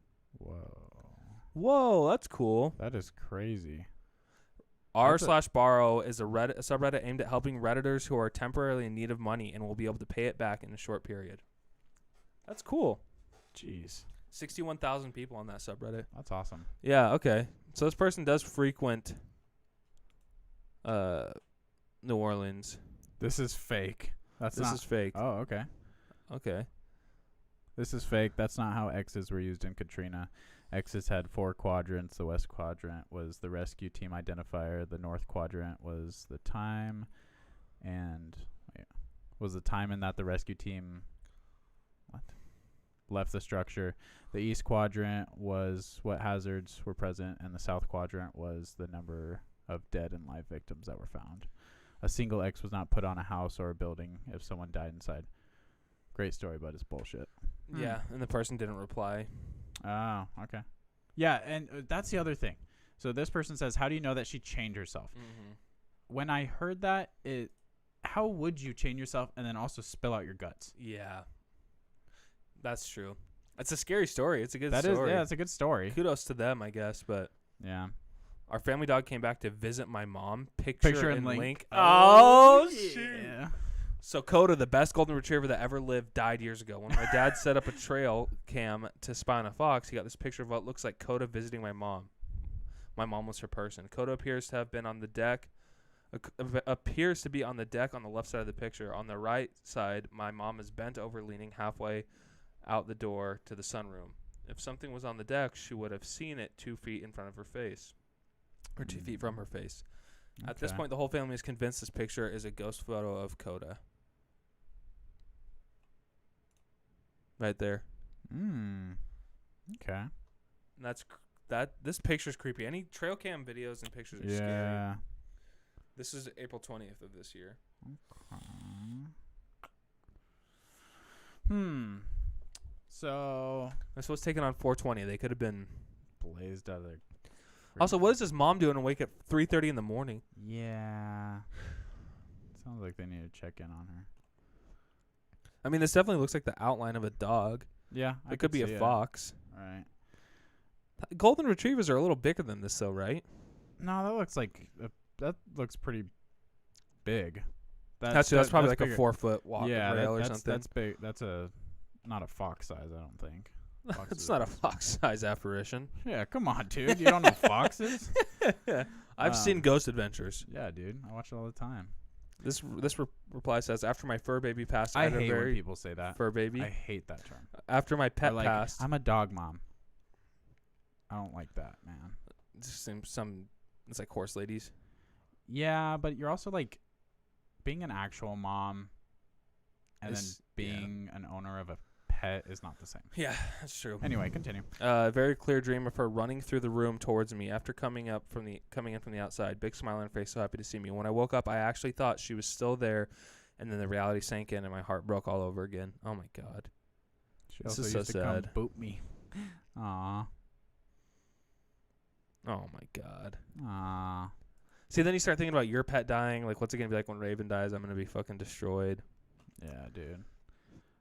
Whoa, that's cool. That is crazy. r/borrow is a subreddit aimed at helping Redditors who are temporarily in need of money and will be able to pay it back in a short period. That's cool. Jeez. 61,000 people on that subreddit. That's awesome. Yeah, okay. So this person does frequent New Orleans. This is fake. This is fake. Oh, okay. Okay. This is fake. That's not how X's were used in Katrina. X's had 4 quadrants. The west quadrant was the rescue team identifier. The north quadrant was the time, and in that the rescue team left the structure. The east quadrant was what hazards were present, and the south quadrant was the number of dead and live victims that were found. A single X was not put on a house or a building if someone died inside. Great story, but it's bullshit. Yeah, and the person didn't reply. Oh, okay. Yeah, and that's the other thing. So this person says, how do you know that she chained herself? Mm-hmm. When I heard that, how would you chain yourself and then also spill out your guts? Yeah. That's true. It's a scary story. It's a good story. Yeah, it's a good story. Kudos to them, I guess, but... Yeah. Our family dog came back to visit my mom. Picture and link. Oh, shit. Yeah. So Coda, the best golden retriever that ever lived, died years ago. When my dad set up a trail cam to spy on a fox, he got this picture of what looks like Coda visiting my mom. My mom was her person. Coda appears to have been on the deck. Appears to be on the deck on the left side of the picture. On the right side, my mom is bent over, leaning halfway out the door to the sunroom. If something was on the deck, she would have seen it 2 feet in front of her face, or 2 feet from her face. Okay. At this point, the whole family is convinced this picture is a ghost photo of Coda. Right there. Okay. And this picture's creepy. Any trail cam videos and pictures are scary. This is April 20th of this year. Okay. So this was taken on 420. They could have been blazed out of their. Also, what is his mom doing to wake up 3:30 in the morning? Yeah. Sounds like they need to check in on her. I mean, this definitely looks like the outline of a dog. Yeah, it could be a fox. Right. Golden retrievers are a little bigger than this, though, right? No, that looks like that looks pretty big. That's probably like bigger. A 4-foot rail or something. That's big. That's not a fox size, I don't think. It's not a fox size apparition. Yeah, come on, dude. You don't know foxes? I've seen Ghost Adventures. Yeah, dude. I watch it all the time. This reply says, after my fur baby passed, I hate when people say that. Fur baby. I hate that term. After my pet passed, I'm a dog mom. I don't like that, man. It's like horse ladies. Yeah, but you're also like being an actual mom and then being an owner of a pet is not the same. Yeah, that's true. Anyway, continue. Very clear dream of her running through the room towards me after coming in from the outside. Big smile on her face, so happy to see me. When I woke up, I actually thought she was still there, and then the reality sank in, and my heart broke all over again. Oh my god, this is so sad. Come boop me. Aww. Oh my god. Aww. See, then you start thinking about your pet dying. Like, what's it gonna be like when Raven dies? I'm gonna be fucking destroyed. Yeah, dude.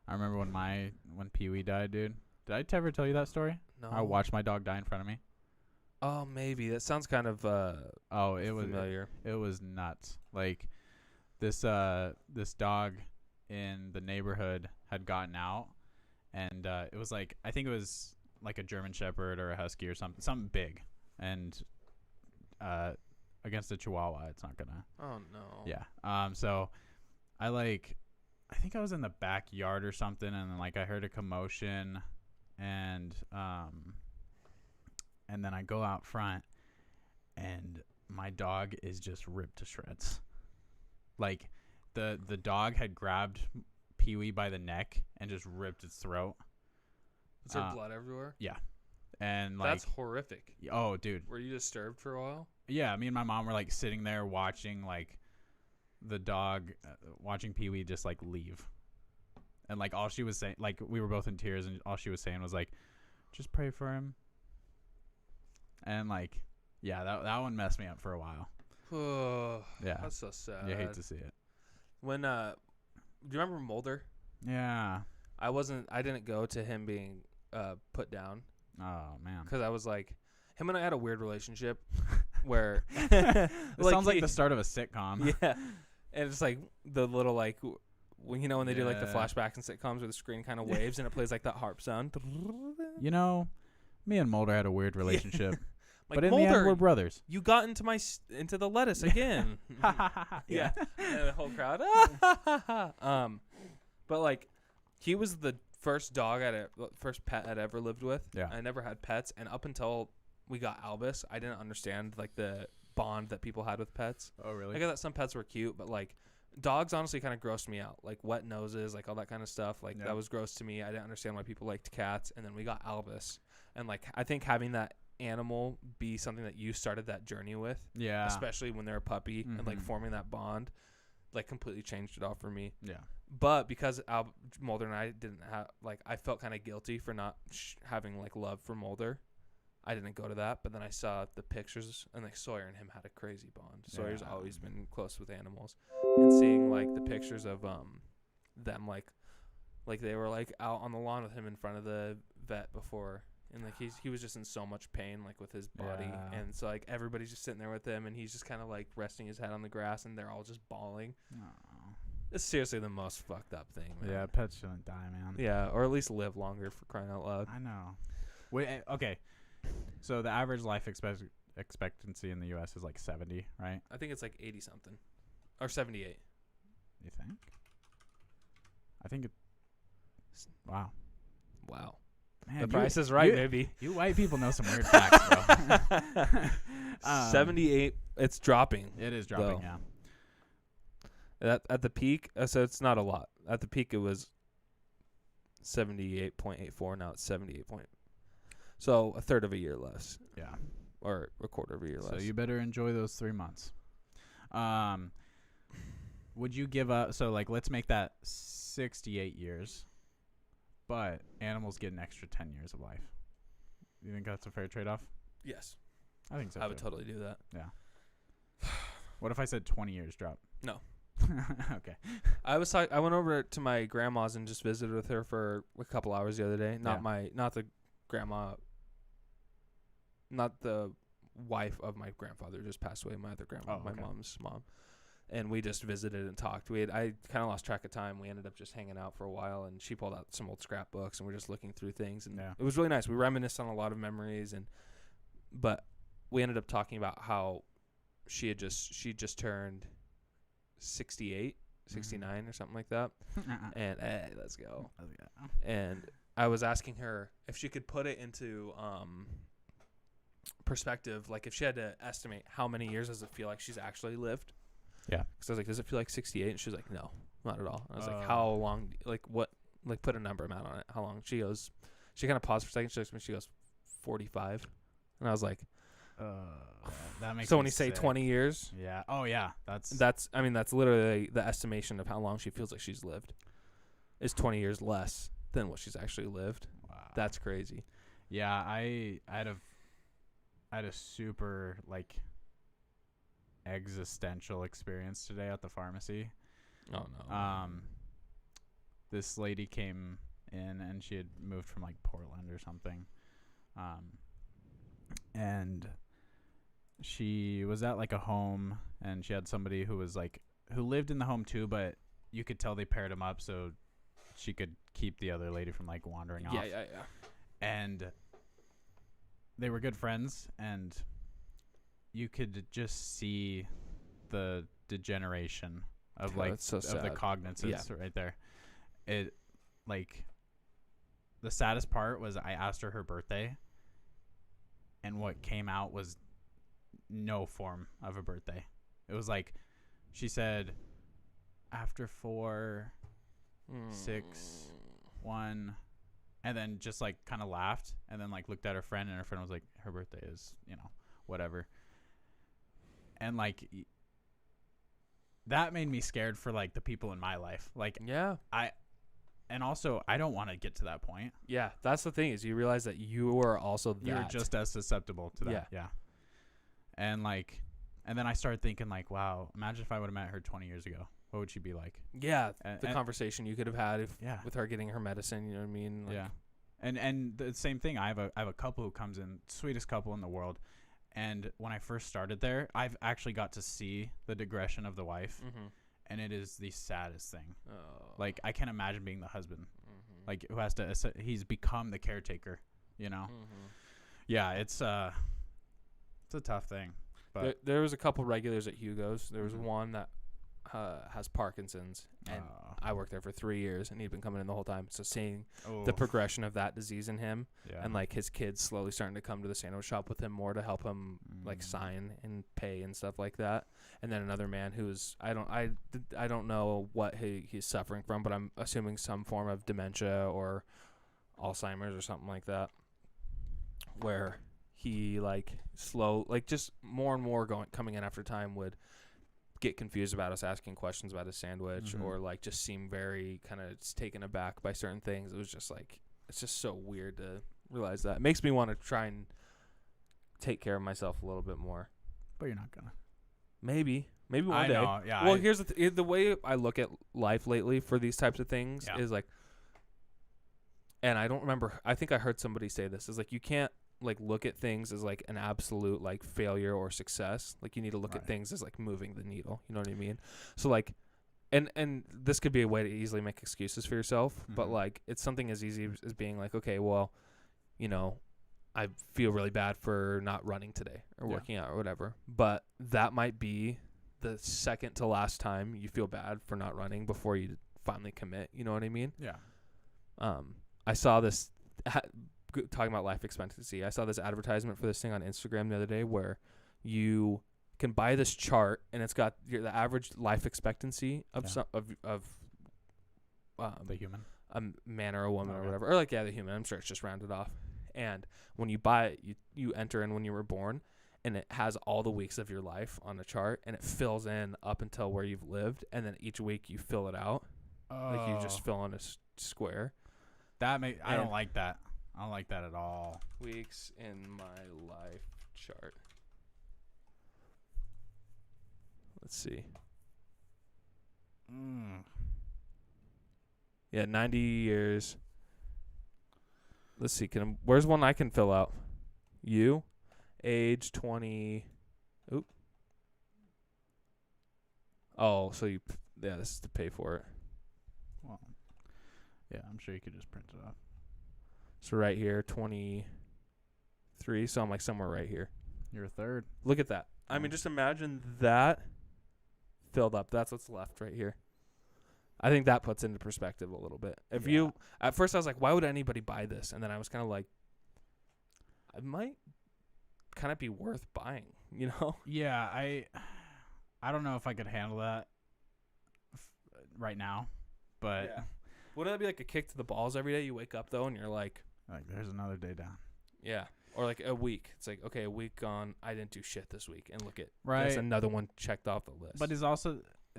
I remember when Pee-wee died, dude. Did I ever tell you that story? No. I watched my dog die in front of me. Oh, maybe. That sounds kind of it was familiar. It was nuts. Like this dog in the neighborhood had gotten out, and it was like, I think it was like a German Shepherd or a Husky or something big, and against a Chihuahua, it's not gonna. Oh no. Yeah. So I think I was in the backyard or something, and then like I heard a commotion, and then I go out front, and my dog is just ripped to shreds. Like the dog had grabbed Pee-wee by the neck and just ripped its throat. Is there blood everywhere? Yeah. And like, that's horrific. Oh, dude. Were you disturbed for a while? Yeah, me and my mom were like sitting there watching like the dog, watching Pee-wee just like leave. And like all she was saying, like we were both in tears, and all she was saying was like, just pray for him. And like, yeah, that one messed me up for a while. Oh, yeah, that's so sad. You hate to see it. When do you remember Mulder? Yeah. I didn't go to him being put down. Oh man. Because I was like, him and I had a weird relationship where it sounds like the start of a sitcom. Yeah. And it's like the little like when they do like the flashbacks and sitcoms where the screen kind of waves and it plays like that harp sound. You know, me and Mulder had a weird relationship. Like, but in Mulder, the end, we're brothers. You got into the lettuce again. Yeah. And the whole crowd. But like, he was the first first pet I'd ever lived with. Yeah. I never had pets, and up until we got Albus, I didn't understand like the bond that people had with pets. Oh, really? I thought some pets were cute, but like dogs honestly kind of grossed me out. Like wet noses, like all that kind of stuff. Like that was gross to me. I didn't understand why people liked cats. And then we got Albus, and like I think having that animal be something that you started that journey with, especially when they're a puppy, and like forming that bond, like completely changed it all for me. Yeah. But because Mulder and I didn't have, like, I felt kind of guilty for not having like love for Mulder. I didn't go to that, but then I saw the pictures, and like Sawyer and him had a crazy bond. Sawyer's always been close with animals, and seeing like the pictures of them like they were like out on the lawn with him in front of the vet before, and like he was just in so much pain like with his body, and so like everybody's just sitting there with him, and he's just kind of like resting his head on the grass, and they're all just bawling. Aww. It's seriously the most fucked up thing, man. Yeah, pets shouldn't die, man. Yeah, or at least live longer, for crying out loud. I know. Wait, okay. So the average life expectancy in the U.S. is like 70, right? I think it's like 80 something, or 78. You think? I think it. Wow. Wow. Man, The Price is Right, you, baby. You white people know some weird facts, bro. 78. It's dropping. It is dropping, though. yeah. At the peak, so it's not a lot. At the peak, it was 78.84. Now it's 78. So a third of a year less. Yeah. Or a quarter of a year less. So you better enjoy those 3 months. Would you give up? So like, let's make that 68 years, but animals get an extra 10 years of life. You think that's a fair trade-off? Yes. I think so. I would totally do that. Yeah. What if I said 20 years drop? No. Okay. I went over to my grandma's and just visited with her for a couple hours the other day. Not the grandma, not the wife of my grandfather, just passed away. My other grandma, my mom's mom, and we just visited and talked. I kind of lost track of time. We ended up just hanging out for a while, and she pulled out some old scrapbooks, and we're just looking through things, and it was really nice. We reminisced on a lot of memories, but we ended up talking about how she just turned 68, 69 or something like that. And let's go. And I was asking her if she could put it into perspective, like if she had to estimate how many years does it feel like she's actually lived. Yeah. Because I was like, does it feel like 68? And she was like, no, not at all. And I was like, how long, put a number amount on it. How long? She goes, she kind of paused for a second. She goes 45. And I was like, that makes so when you say 20 years, yeah. Oh yeah. That's literally the estimation of how long she feels like she's lived is 20 years less than what she's actually lived. Wow. That's crazy. Yeah. I had a super like existential experience today at the pharmacy. Oh no. This lady came in and she had moved from like Portland or something. And she was at like a home, and she had somebody who lived in the home too, but you could tell they paired him up so she could keep the other lady from like wandering off. Yeah. And they were good friends, and you could just see the degeneration of the cognizance right there. It like the saddest part was I asked her birthday, and what came out was no form of a birthday. It was like she said after 4, 6, 1, and then just like kind of laughed, and then like looked at her friend, and her friend was like, her birthday is, whatever. And like that made me scared for like the people in my life. Like and also I don't want to get to that point. Yeah, that's the thing, is you realize that you are also that. You're just as susceptible to that. Yeah. And then I started thinking like, wow, imagine if I would have met her 20 years ago. What would she be like? Yeah, the conversation you could have had with her getting her medicine, you know what I mean? Like, yeah. And the same thing, I have a couple who comes in, sweetest couple in the world. And when I first started there, I've actually got to see the digression of the wife. Mm-hmm. And it is the saddest thing. Oh. Like, I can't imagine being the husband, like who has to, he's become the caretaker, Mm-hmm. Yeah, it's a tough thing. But there was a couple regulars at Hugo's. There was one that has Parkinson's, and I worked there for 3 years, and he'd been coming in the whole time. So seeing the progression of that disease in him, and like his kids slowly starting to come to the sandwich shop with him more to help him like sign and pay and stuff like that. And then another man who's I don't know what he's suffering from, but I'm assuming some form of dementia or Alzheimer's or something like that, where he just more and more coming in after time would get confused about us asking questions about his sandwich, or like just seem very kind of taken aback by certain things. It was just like, it's just so weird to realize that. It makes me want to try and take care of myself a little bit more. But you're not gonna. Maybe one day. Know, yeah. Well, here's the way I look at life lately for these types of things is like, and I don't remember, I think I heard somebody say this, is like, you can't like look at things as like an absolute like failure or success. Like you need to look at things as like moving the needle. You know what I mean? So like And this could be a way to easily make excuses for yourself, but Mhm. like it's something as easy as being like, okay, well, you know, I feel really bad for not running today or Yeah. working out or whatever. But that might be the second to last time you feel bad for not running before you finally commit. You know what I mean? Yeah. I saw this talking about life expectancy. I saw this advertisement for this thing on Instagram the other day where you can buy this chart and it's got the average life expectancy of The human. a man or a woman or Okay. whatever, or like the human. I'm sure it's just rounded off. And when you buy it, you enter in when you were born, and it has all the weeks of your life on a chart, and it fills in up until where you've lived, and then each week you fill it out, like you just fill in a square. I don't like that. I don't like that at all. Weeks in my life chart. Let's see. Yeah, 90 years. Let's see. Where's one I can fill out? You, age 20. Oop. Oh, so this is to pay for it. Well, yeah, I'm sure you could just print it off. So right here, 23. So I'm like somewhere right here. You're a third. Look at that. I mean, just imagine that filled up. That's what's left right here. I think that puts into perspective a little bit. If you, at first I was like, why would anybody buy this? And then I was kind of like, it might kind of be worth buying, you know? Yeah, I don't know if I could handle that right now, but Wouldn't that be like a kick to the balls every day? You wake up though and you're like there's another day down. Yeah. Or like a week. It's like, okay, a week gone. I didn't do shit this week. And look at Right. That's another one checked off the list. But is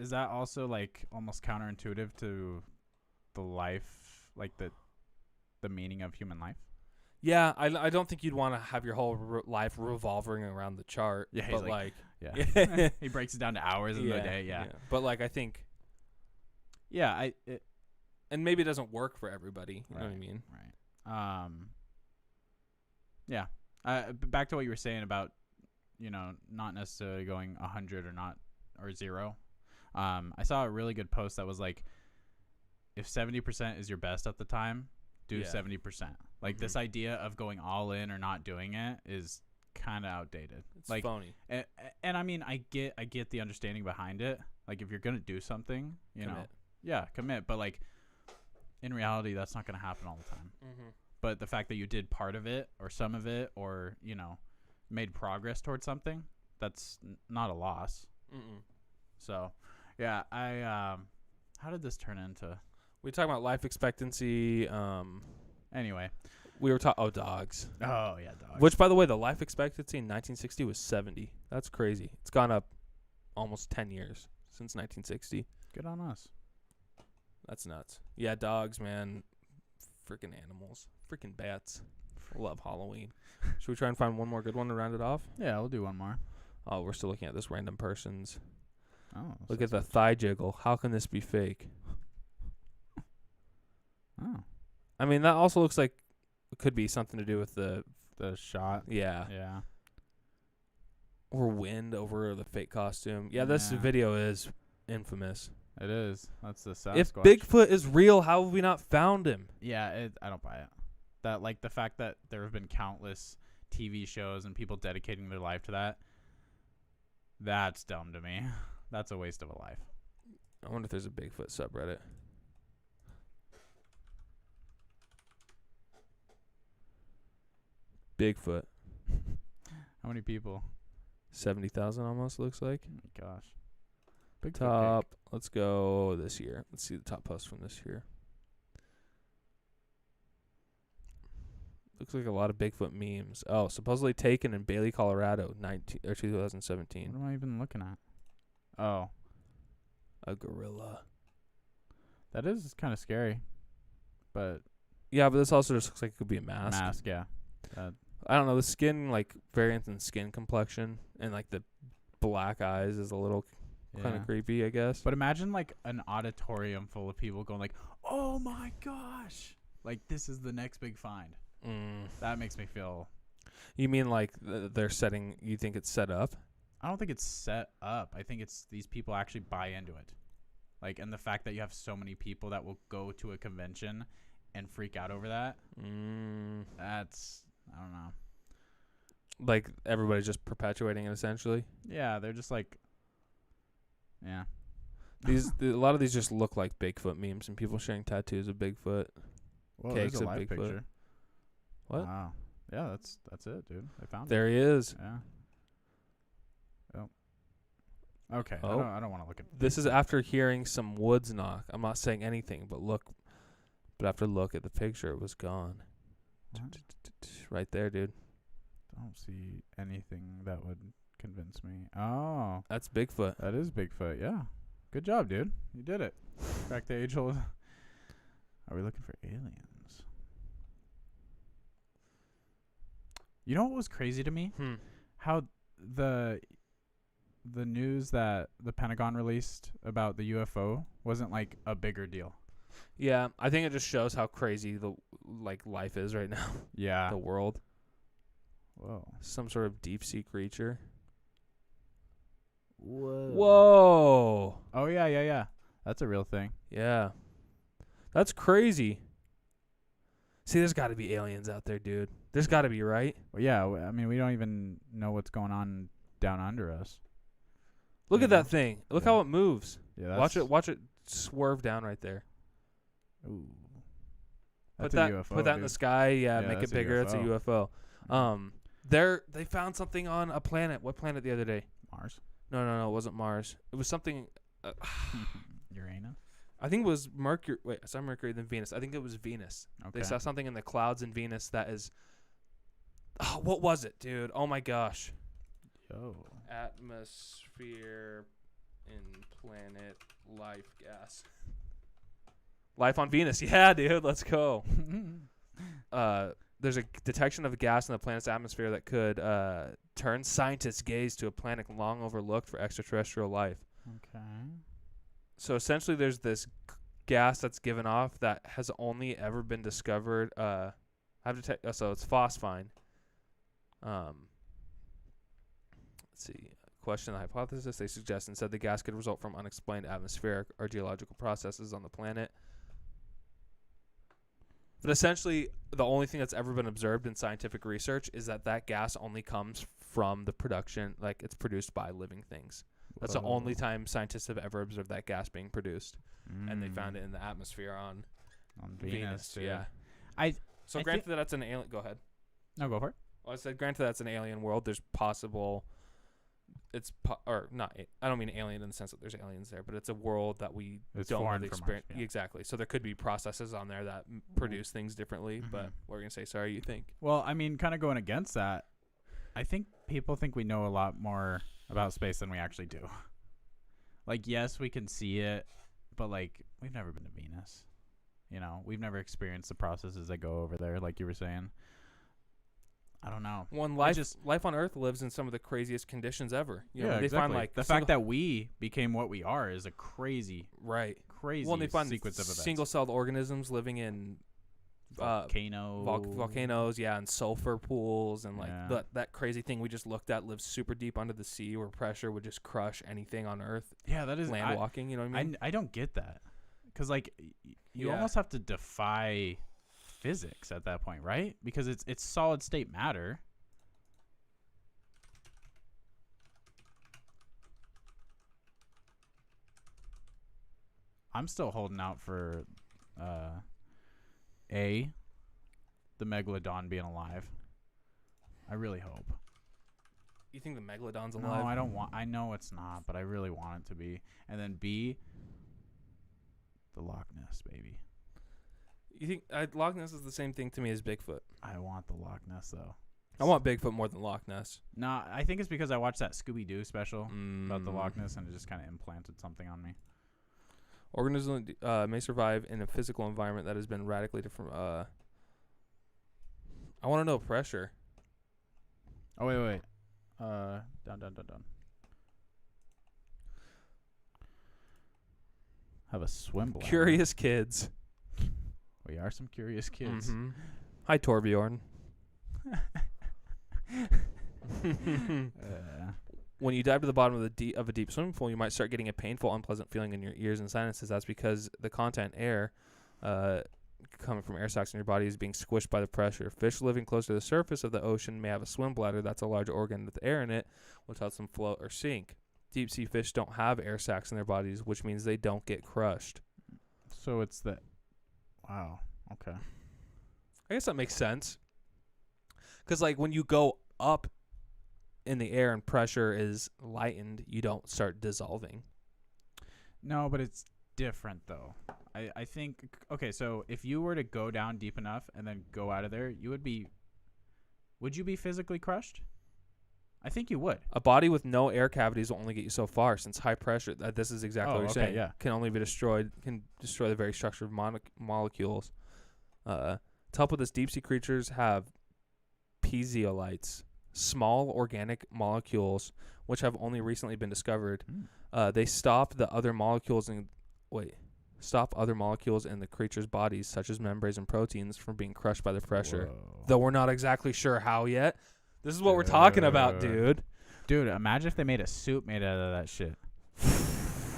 that also like almost counterintuitive to the life, like the meaning of human life? Yeah, I don't think you'd want to have your whole life revolving around the chart. Yeah, but he's like yeah. he breaks it down to hours in the day. Yeah. But like I think, and maybe it doesn't work for everybody. You know what I mean? Right. Yeah. Back to what you were saying about, not necessarily going 100 or 0. I saw a really good post that was like, if 70% is your best at the time, do 70%. Like this idea of going all in or not doing it is kind of outdated. It's like phony. And I mean, I get the understanding behind it. Like if you're going to do something, commit. But like in reality, that's not going to happen all the time. Mm-hmm. But the fact that you did part of it or some of it or, made progress towards something, that's not a loss. Mm-mm. So, yeah, how did this turn into? We talking about life expectancy. Anyway. We were talking, dogs. Oh, yeah, dogs. Which, by the way, the life expectancy in 1960 was 70. That's crazy. It's gone up almost 10 years since 1960. Good on us. That's nuts. Yeah, dogs, man. Freaking animals. Freaking bats. Love Halloween. Should we try and find one more good one to round it off? Yeah, we'll do one more. Oh, we're still looking at this random person's. Oh. Look at the thigh jiggle. How can this be fake? Oh. I mean, that also looks like it could be something to do with the shot. Yeah. Yeah. Or wind over the fake costume. Yeah, this video is infamous. It is. That's the Sasquatch. If Bigfoot is real, how have we not found him? Yeah, I don't buy it. That like the fact that there have been countless TV shows and people dedicating their life to that. That's dumb to me. That's a waste of a life. I wonder if there's a Bigfoot subreddit. Bigfoot. How many people? 70,000 almost looks like. Oh my gosh. Bigfoot Top. Let's go this year. Let's see the top post from this year. Looks like a lot of Bigfoot memes. Oh, supposedly taken in Bailey, Colorado, 2017. What am I even looking at? Oh, A gorilla. that is kind of scary. But Yeah, but this also just looks like it could be a mask. yeah. I don't know. The skin, like, variant in skin complexion and, like, the black eyes is a little kind of creepy, I guess. But imagine like an auditorium full of people going like, "Oh my gosh!" Like this is the next big find. That makes me feel. You mean like they're setting? You think it's set up? I don't think it's set up. I think it's these people actually buy into it. Like, and the fact that you have so many people that will go to a convention and freak out over that. That's, I don't know. Like everybody's just perpetuating it essentially. Yeah, they're just like, yeah. A lot of these just look like Bigfoot memes and people sharing tattoos of Bigfoot. Whoa, Cakes there's a of live Bigfoot. picture. What? Wow. Yeah, that's it, dude. I found it. There he is. Yeah. Oh. Okay. Oh. I don't want to look at This is after hearing some woods knock. I'm not saying anything, but after look at the picture, it was gone. What? Right there, dude. Don't see anything that would convince me. Oh, That's Bigfoot. that is Bigfoot. Yeah. Good job, dude. You did it. Crack the age-old. Are we looking for aliens? You know what was crazy to me? How the news that the Pentagon released about the UFO wasn't like a bigger deal. Yeah, I think it just shows how crazy the life is right now. Yeah. The world. Whoa. Some sort of deep sea creature. Whoa. Whoa. Oh yeah. That's a real thing. Yeah. That's crazy. See, there's got to be aliens out there, dude. There's got to be, right? Well, yeah. I mean, we don't even know what's going on down under us. Look You at know? that thing. Look Yeah. how it moves. Yeah. Watch it swerve down right there. Ooh. Put That's that a UFO, put that in dude. the sky. Yeah, Yeah, make it that's a bigger. That's a UFO. UFO. They found something on a planet. What planet the other day? Mars. No, it wasn't Mars. It was something. Uranus. I think it was Mercury. Wait, I saw Mercury, then Venus. I think it was Venus. Okay. They saw something in the clouds in Venus that is. Oh, what was it, dude? Oh my gosh. Yo. Atmosphere in planet life gas. Life on Venus. Yeah, dude. Let's go. There's a detection of a gas in the planet's atmosphere that could turn scientists' gaze to a planet long overlooked for extraterrestrial life. Okay. So essentially, there's this gas that's given off that has only ever been discovered. So it's phosphine. Let's see. Question the hypothesis. They suggest and said the gas could result from unexplained atmospheric or geological processes on the planet. But essentially, the only thing that's ever been observed in scientific research is that gas only comes from the production, like it's produced by living things. That's the only time scientists have ever observed that gas being produced, and they found it in the atmosphere on Venus. Dude. Yeah. So I granted that that's an alien. Go ahead. No, go for it. Well, I said granted that's an alien world. There's possible. Or not. I don't mean alien in the sense that there's aliens there, but it's a world that we It's don't foreign really from us, experience. yeah. Exactly. So there could be processes on there that produce things differently. But what are you gonna say? Sorry, you think? Well, I mean, kind of going against that, I think people think we know a lot more about space than we actually do. Like, yes, we can see it, but like, we've never been to Venus. You know, we've never experienced the processes that go over there, like you were saying. I don't know. One life on Earth lives in some of the craziest conditions ever. You know, Yeah, they exactly. find like the fact that we became what we are is a crazy well, they find sequence of events. single-celled organisms living in volcanoes, and sulfur pools, and like that crazy thing we just looked at lives super deep under the sea, where pressure would just crush anything on Earth. Yeah, that is land walking. You know what I mean? I don't get that, because like you almost have to defy physics at that point, right? Because it's solid state matter. I'm still holding out for the megalodon being alive. I really hope. You think the megalodon's alive? No, I don't want. I know it's not, but I really want it to be. And then B, the Loch Ness, baby. You think Loch Ness is the same thing to me as Bigfoot? I want the Loch Ness though. I want Bigfoot more than Loch Ness. Nah, I think it's because I watched that Scooby-Doo special about the Loch Ness, and it just kind of implanted something on me. Organisms may survive in a physical environment that has been radically different. I want to know pressure. Oh wait. Down. Have a swim bladder. Curious kids. We are some curious kids. Mm-hmm. Hi, Torbjorn. When you dive to the bottom of a deep swimming pool, you might start getting a painful, unpleasant feeling in your ears and sinuses. That's because the content air coming from air sacs in your body is being squished by the pressure. Fish living close to the surface of the ocean may have a swim bladder. That's a large organ with air in it, which helps them float or sink. Deep sea fish don't have air sacs in their bodies, which means they don't get crushed. So it's the... Wow. Okay. I guess that makes sense. Because, like, when you go up in the air and pressure is lightened, you don't start dissolving. No, but it's different, though. I think... Okay, so if you were to go down deep enough and then go out of there, you would be... Would you be physically crushed? I think you would. A body with no air cavities will only get you so far, since high pressure, this is exactly what you're saying, can only be destroyed, can destroy the very structure of molecules. To help with this, deep-sea creatures have piezoites, small organic molecules, which have only recently been discovered. They stop other molecules in the creature's bodies, such as membranes and proteins, from being crushed by the pressure. Whoa. Though we're not exactly sure how yet. This is what we're talking about, dude. Dude, imagine if they made a suit made out of that shit.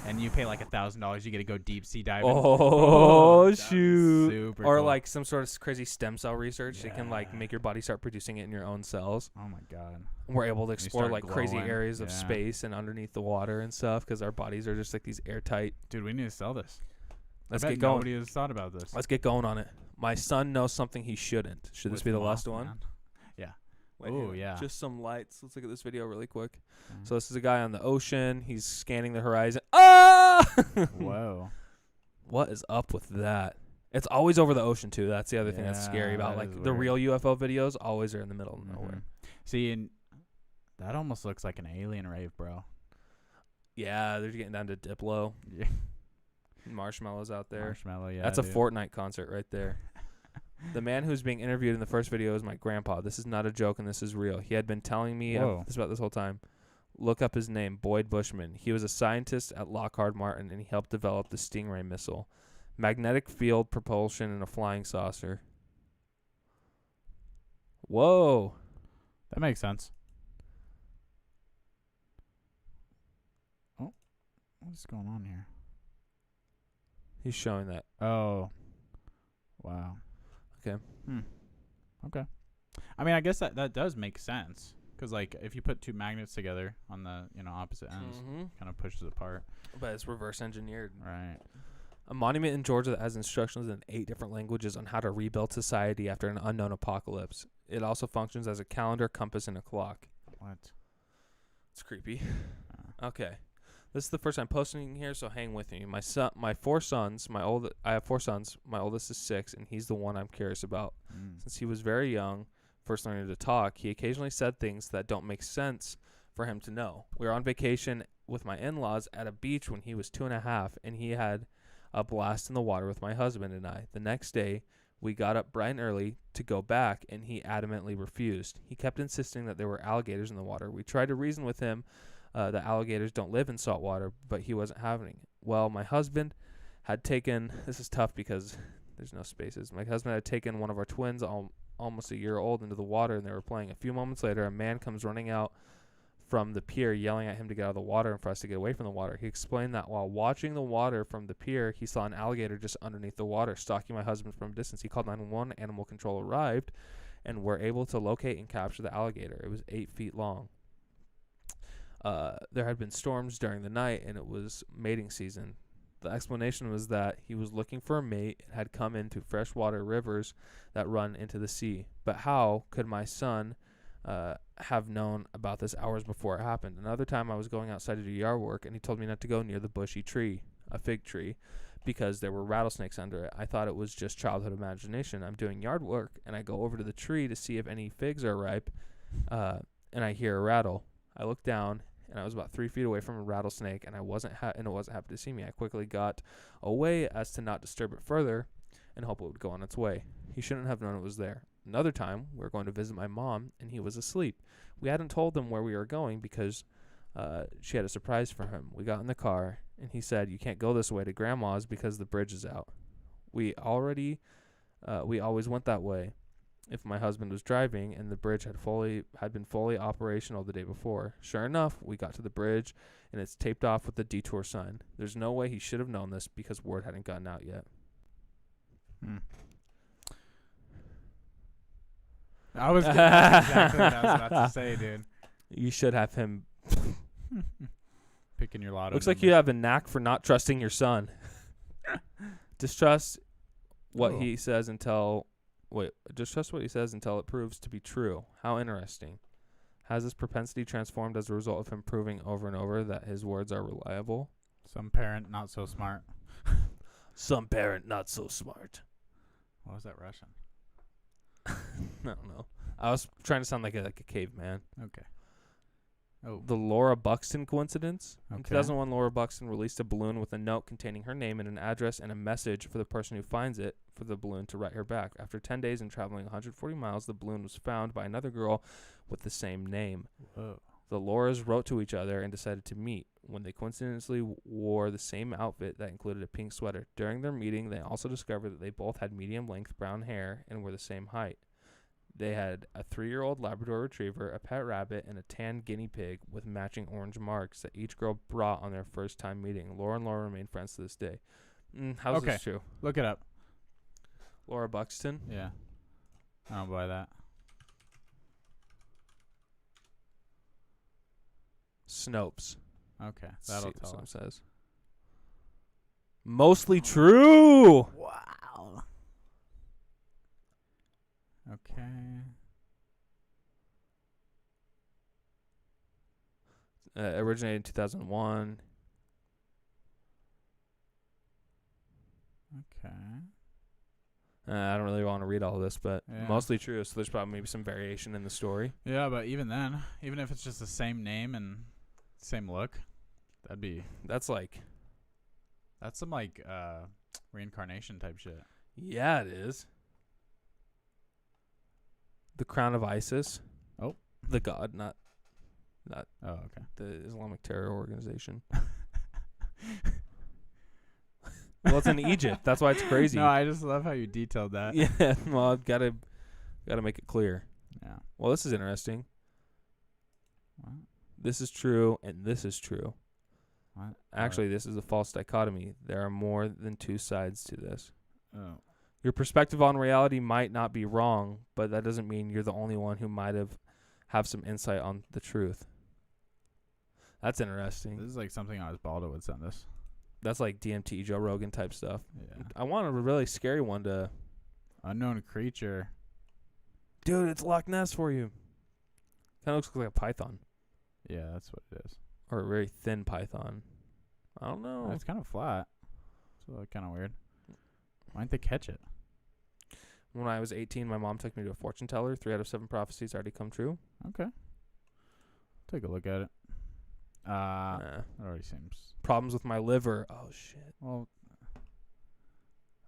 And you pay like $1,000, you get to go deep sea diving. Oh shoot! Super or cool. like some sort of crazy stem cell research. It can like make your body start producing it in your own cells. Oh my god! We're able to explore like glowing. Crazy areas of space and underneath the water and stuff because our bodies are just like these airtight. Dude, we need to sell this. Let's get going. Nobody has thought about this. Let's get going on it. My son knows something he shouldn't. Should this be the last one? Yeah. Oh yeah. Just some lights. Let's look at this video really quick. So this is a guy on the ocean. He's scanning the horizon. Ah! Whoa. What is up with that? It's always over the ocean too. That's the other thing that's scary about like the real UFO videos. Always are in the middle of nowhere. See, and that almost looks like an alien rave, bro. Yeah, they're getting down to Diplo. Yeah. Marshmallows out there. Marshmallow, yeah. That's a Fortnite concert right there. The man who's being interviewed in the first video is my grandpa. This is not a joke, and this is real. He had been telling me about this whole time. Look up his name, Boyd Bushman. He was a scientist at Lockheed Martin, and he helped develop the Stingray missile. Magnetic field propulsion in a flying saucer. Whoa. That makes sense. Oh, what's going on here? He's showing that. Oh. Wow. Okay. Okay. I mean, I guess that does make sense. Because, like, if you put two magnets together on the, opposite ends, kind of pushes apart. But it's reverse engineered. Right. A monument in Georgia that has instructions in 8 different languages on how to rebuild society after an unknown apocalypse. It also functions as a calendar, compass, and a clock. What? It's creepy. Okay. This is the first time posting here, so hang with me. I have 4 sons. My oldest is 6, and he's the one I'm curious about. Since he was very young, first learning to talk, he occasionally said things that don't make sense for him to know. We were on vacation with my in-laws at a beach when he was 2.5, and he had a blast in the water with my husband and I. The next day, we got up bright and early to go back, and he adamantly refused. He kept insisting that there were alligators in the water. We tried to reason with him that alligators don't live in salt water, but he wasn't having it. Well, my husband had taken, this is tough because there's no spaces. My husband had taken one of our twins almost a year old into the water, and they were playing. A few moments later, a man comes running out from the pier, yelling at him to get out of the water and for us to get away from the water. He explained that while watching the water from the pier, he saw an alligator just underneath the water, stalking my husband from a distance. He called 911. Animal control arrived, and were able to locate and capture the alligator. It was 8 feet long. There had been storms during the night, and it was mating season. The explanation was that he was looking for a mate and had come into freshwater rivers that run into the sea. But how could my son have known about this hours before it happened? Another time I was going outside to do yard work, and he told me not to go near the bushy tree, a fig tree, because there were rattlesnakes under it. I thought it was just childhood imagination. I'm doing yard work, and I go over to the tree to see if any figs are ripe, and I hear a rattle. I look down, and I was about 3 feet away from a rattlesnake, and it wasn't happy to see me. I quickly got away as to not disturb it further and hope it would go on its way. He shouldn't have known it was there. Another time, we were going to visit my mom, and he was asleep. We hadn't told him where we were going because she had a surprise for him. We got in the car, and he said, "You can't go this way to Grandma's because the bridge is out." We always went that way. if my husband was driving and the bridge had been fully operational the day before. Sure enough, we got to the bridge and it's taped off with the detour sign. There's no way he should have known this because word hadn't gotten out yet. I was that's exactly what I was about to say, dude. You should have him Picking your lotto. Looks like you have a knack for not trusting your son. Distrust what he says until it proves to be true. How interesting. Has this propensity transformed as a result of him proving over and over that his words are reliable? Some parent not so smart. Some parent not so smart. What was that Russian? I don't know. I was trying to sound like a caveman. Okay. Oh. The Laura Buxton coincidence. Okay. In 2001, Laura Buxton released a balloon with a note containing her name and an address and a message for the person who finds it for the balloon to write her back. After 10 days and traveling 140 miles, the balloon was found by another girl with the same name. Whoa. The Lauras wrote to each other and decided to meet when they coincidentally wore the same outfit that included a pink sweater. During their meeting, they also discovered that they both had medium-length brown hair and were the same height. They had a 3-year-old Labrador Retriever, a pet rabbit, and a tan guinea pig with matching orange marks that each girl brought on their first time meeting. Laura and Laura remain friends to this day. How's this true? Look it up. Laura Buxton? Yeah. I don't buy that. Snopes. Okay. That'll See tell what us. it says. Mostly true! Wow. Okay. Originated in 2001. Okay. I don't really want to read all of this, but Yeah. mostly true. So there's probably maybe some variation in the story. Yeah, but even then, even if it's just the same name and same look, That's like, that's some like reincarnation type shit. yeah, it is. The Crown of ISIS. Oh. The god, not Oh, okay. the Islamic terror organization. Well, it's in Egypt. That's why it's crazy. No, I just love how you detailed that. Yeah, well, I've gotta make it clear. Yeah. Well, this is interesting. What? This is true, and this is true. What? Actually, this is a false dichotomy. There are more than two sides to this. Oh. Your perspective on reality might not be wrong, but that doesn't mean you're the only one who might have some insight on the truth. That's interesting. This is like something Osbaldo would send us. That's like DMT, Joe Rogan type stuff. Yeah. I want a really scary one to... Unknown creature. Dude, it's Loch Ness for you. Kind of looks like a python. Yeah, that's what it is. Or a very thin python. I don't know. It's kind of flat. So kind of weird. Why didn't they catch it? When I was 18, my mom took me to a fortune teller. 3 out of 7 prophecies already come true. Okay. Take a look at it. Nah. It already seems. Problems with my liver. Oh, shit. Well,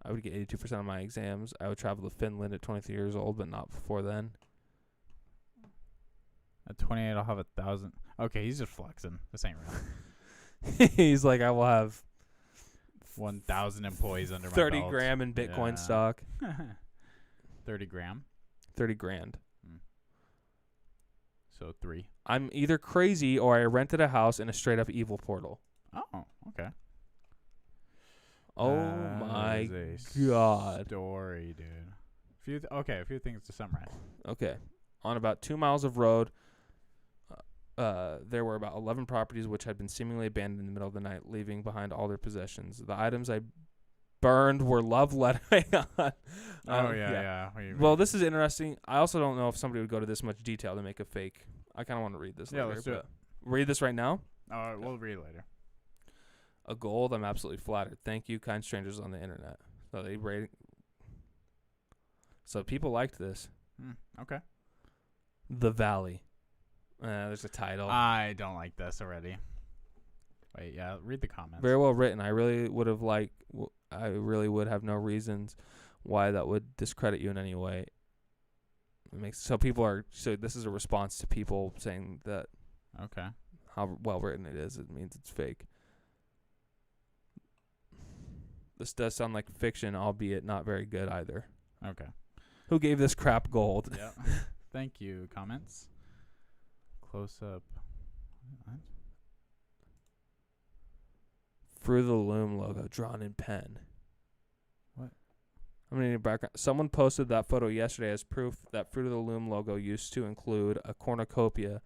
I would get 82% on my exams. I would travel to Finland at 23 years old, but not before then. at 28, I'll have 1,000. Okay, he's just flexing. This ain't real. He's like, I will have 1,000 employees under my 30 belt. grand in Bitcoin Yeah. stock. 30 gram. 30 grand. So 3. I'm either crazy or I rented a house in a straight up evil portal. Oh, okay. Oh That my is a God. story, dude. A few things to summarize. Okay. On about 2 miles of road, there were about 11 properties which had been seemingly abandoned in the middle of the night, leaving behind all their possessions. The items I burned were love letters. Oh, yeah. Well, this is interesting. I also don't know if somebody would go to this much detail to make a fake. I kind of want to read this Yeah, later. let's do it. Read this right now. We'll read it later. A gold. I'm absolutely flattered. Thank you, kind strangers on the internet. So they rate. So people liked this. Okay. The Valley. There's a title. I don't like this already. Wait, yeah, read the comments. Very well written. I really would have I really would have no reasons why that would discredit you in any way. So this is a response to people saying that Okay. how well written it is. It means it's fake. This does sound like fiction, albeit not very good either. Okay. Who gave this crap gold? Yeah. Thank you. Comments? Close up. What? Fruit of the Loom logo drawn in pen. What? I'm gonna need a background. Someone posted that photo yesterday as proof that Fruit of the Loom logo used to include a cornucopia.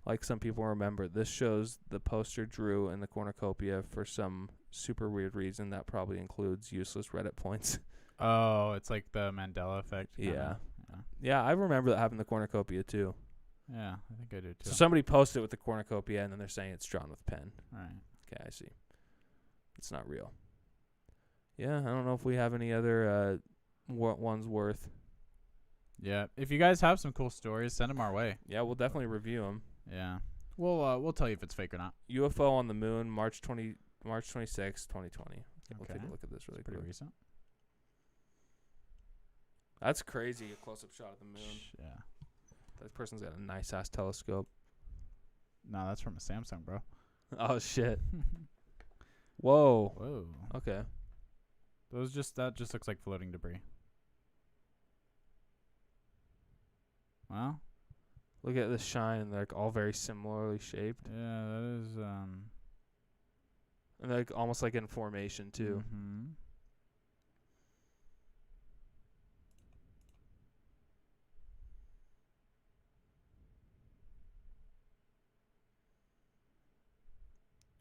Like some people remember, this shows the poster drew in the cornucopia for some super weird reason that probably includes useless Reddit points. Oh, it's like the Mandela effect. Yeah. Yeah, I remember that having the cornucopia too. Yeah, I think I do too. So somebody posted it with the cornucopia, and then they're saying it's drawn with pen. All right. Okay, I see. It's not real. Yeah, I don't know if we have any other ones worth. Yeah, if you guys have some cool stories, send them our way. Yeah, we'll definitely review them. Yeah, we'll tell you if it's fake or not. UFO on the moon, March 26, 2020. Okay. We'll take a look at this really Pretty quick. recent. That's crazy, a close-up shot of the moon. Yeah. That person's got a nice-ass telescope. No, that's from a Samsung, bro. Oh, shit. Whoa. Whoa. Okay. That just looks like floating debris. Well, Look at the shine, and they're like all very similarly shaped. yeah, that is And they're like almost like in formation, too. Mm-hmm.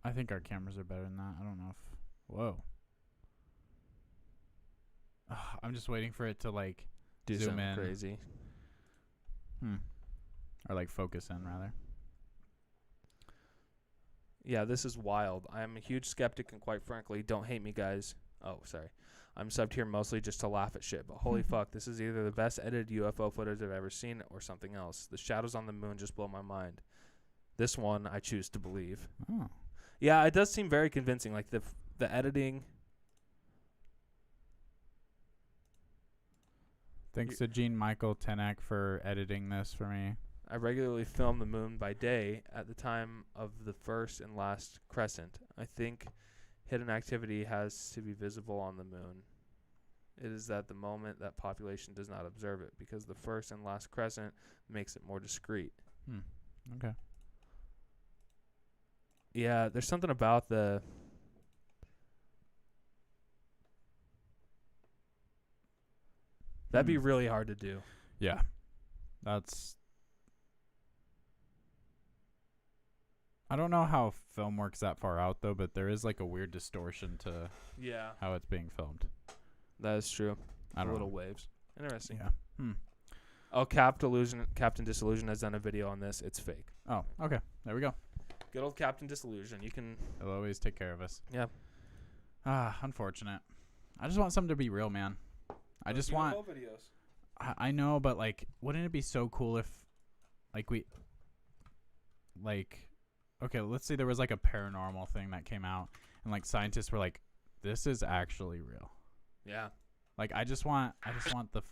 I think our cameras are better than that. I don't know if... Whoa. I'm just waiting for it to, like, Do zoom something in. crazy. Or, like, focus in, rather. Yeah, this is wild. I am a huge skeptic, and quite frankly, don't hate me, guys. Oh, sorry. I'm subbed here mostly just to laugh at shit, but holy fuck, this is either the best edited UFO footage I've ever seen or something else. The shadows on the moon just blow my mind. This one I choose to believe. Oh. Yeah, it does seem very convincing. Like the editing. Thanks to Gene Michael Tenek for editing this for me. I regularly film the moon by day at the time of the first and last crescent. I think hidden activity has to be visible on the moon. It is at the moment that population does not observe it because the first and last crescent makes it more discreet. Okay. Yeah, there's something about the... That'd be really hard to do. Yeah. That's... I don't know how film works that far out, though, but there is, like, a weird distortion to how it's being filmed. That is true. I don't Little know. waves. Interesting. Yeah. Oh, Captain Disillusion has done a video on this. It's fake. Oh, okay. There we go. Good old Captain Disillusion. You can... They'll always take care of us. Yeah. Unfortunate. I just want something to be real, man. I just want... videos. I know, but, like, wouldn't it be so cool if, like, we... Like... Okay, let's say there was, like, a paranormal thing that came out, and, like, scientists were like, this is actually real. Yeah. Like, I just want the...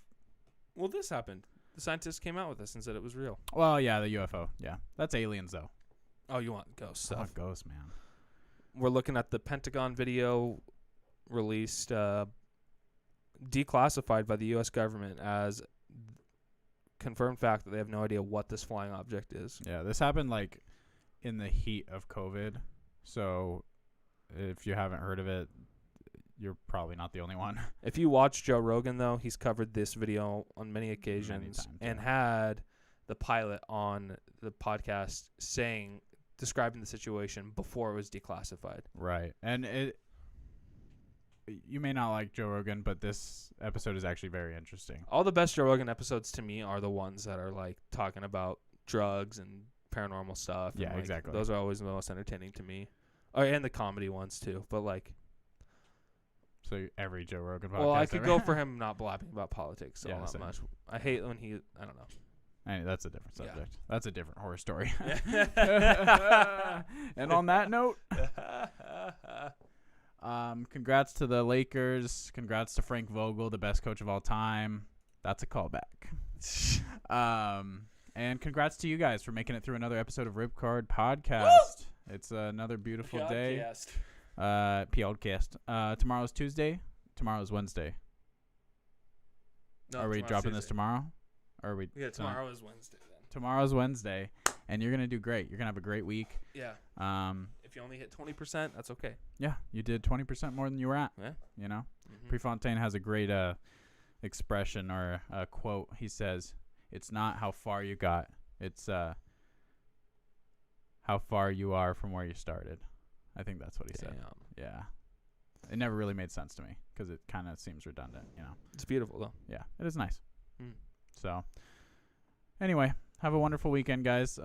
Well, this happened. The scientists came out with this and said it was real. Well, yeah, the UFO. Yeah. That's aliens, though. Oh, you want ghost I stuff? want ghosts, man. We're looking at the Pentagon video released, declassified by the U.S. government as confirmed fact that they have no idea what this flying object is. Yeah, this happened, like, in the heat of COVID. So, if you haven't heard of it, you're probably not the only one. If you watch Joe Rogan, though, he's covered this video on many occasions times, and yeah. had the pilot on the podcast describing the situation before it was declassified. Right. And you may not like Joe Rogan, but this episode is actually very interesting. All the best Joe Rogan episodes to me are the ones that are like talking about drugs and paranormal stuff. Yeah, and, like, exactly. Those are always the most entertaining to me. Oh, and the comedy ones too. But like, So every Joe Rogan podcast. well, I could ever. go for him not blabbing about politics all that same. much. I hate when he. I don't know. Anyway, that's a different Yeah. subject. That's a different horror story. And on that note, congrats to the Lakers. Congrats to Frank Vogel, the best coach of all time. That's a callback. And congrats to you guys for making it through another episode of Ripcord Podcast. It's another beautiful day. Podcast. Tomorrow's Tuesday. Tomorrow's Wednesday. No, Are we tomorrow's dropping this Tuesday. tomorrow? Or are we? Yeah, tomorrow is Wednesday then. Tomorrow's Wednesday, and you're gonna do great. You're gonna have a great week. Yeah. If you only hit 20%, that's okay. Yeah, you did 20% more than you were at. Yeah. You know, Mm-hmm. Prefontaine has a great expression or a quote. He says, "It's not how far you got; it's how far you are from where you started." I think that's what he said. Yeah. It never really made sense to me because it kind of seems redundant. You know. It's beautiful though. Yeah, it is nice. Mm. So, anyway, have a wonderful weekend, guys.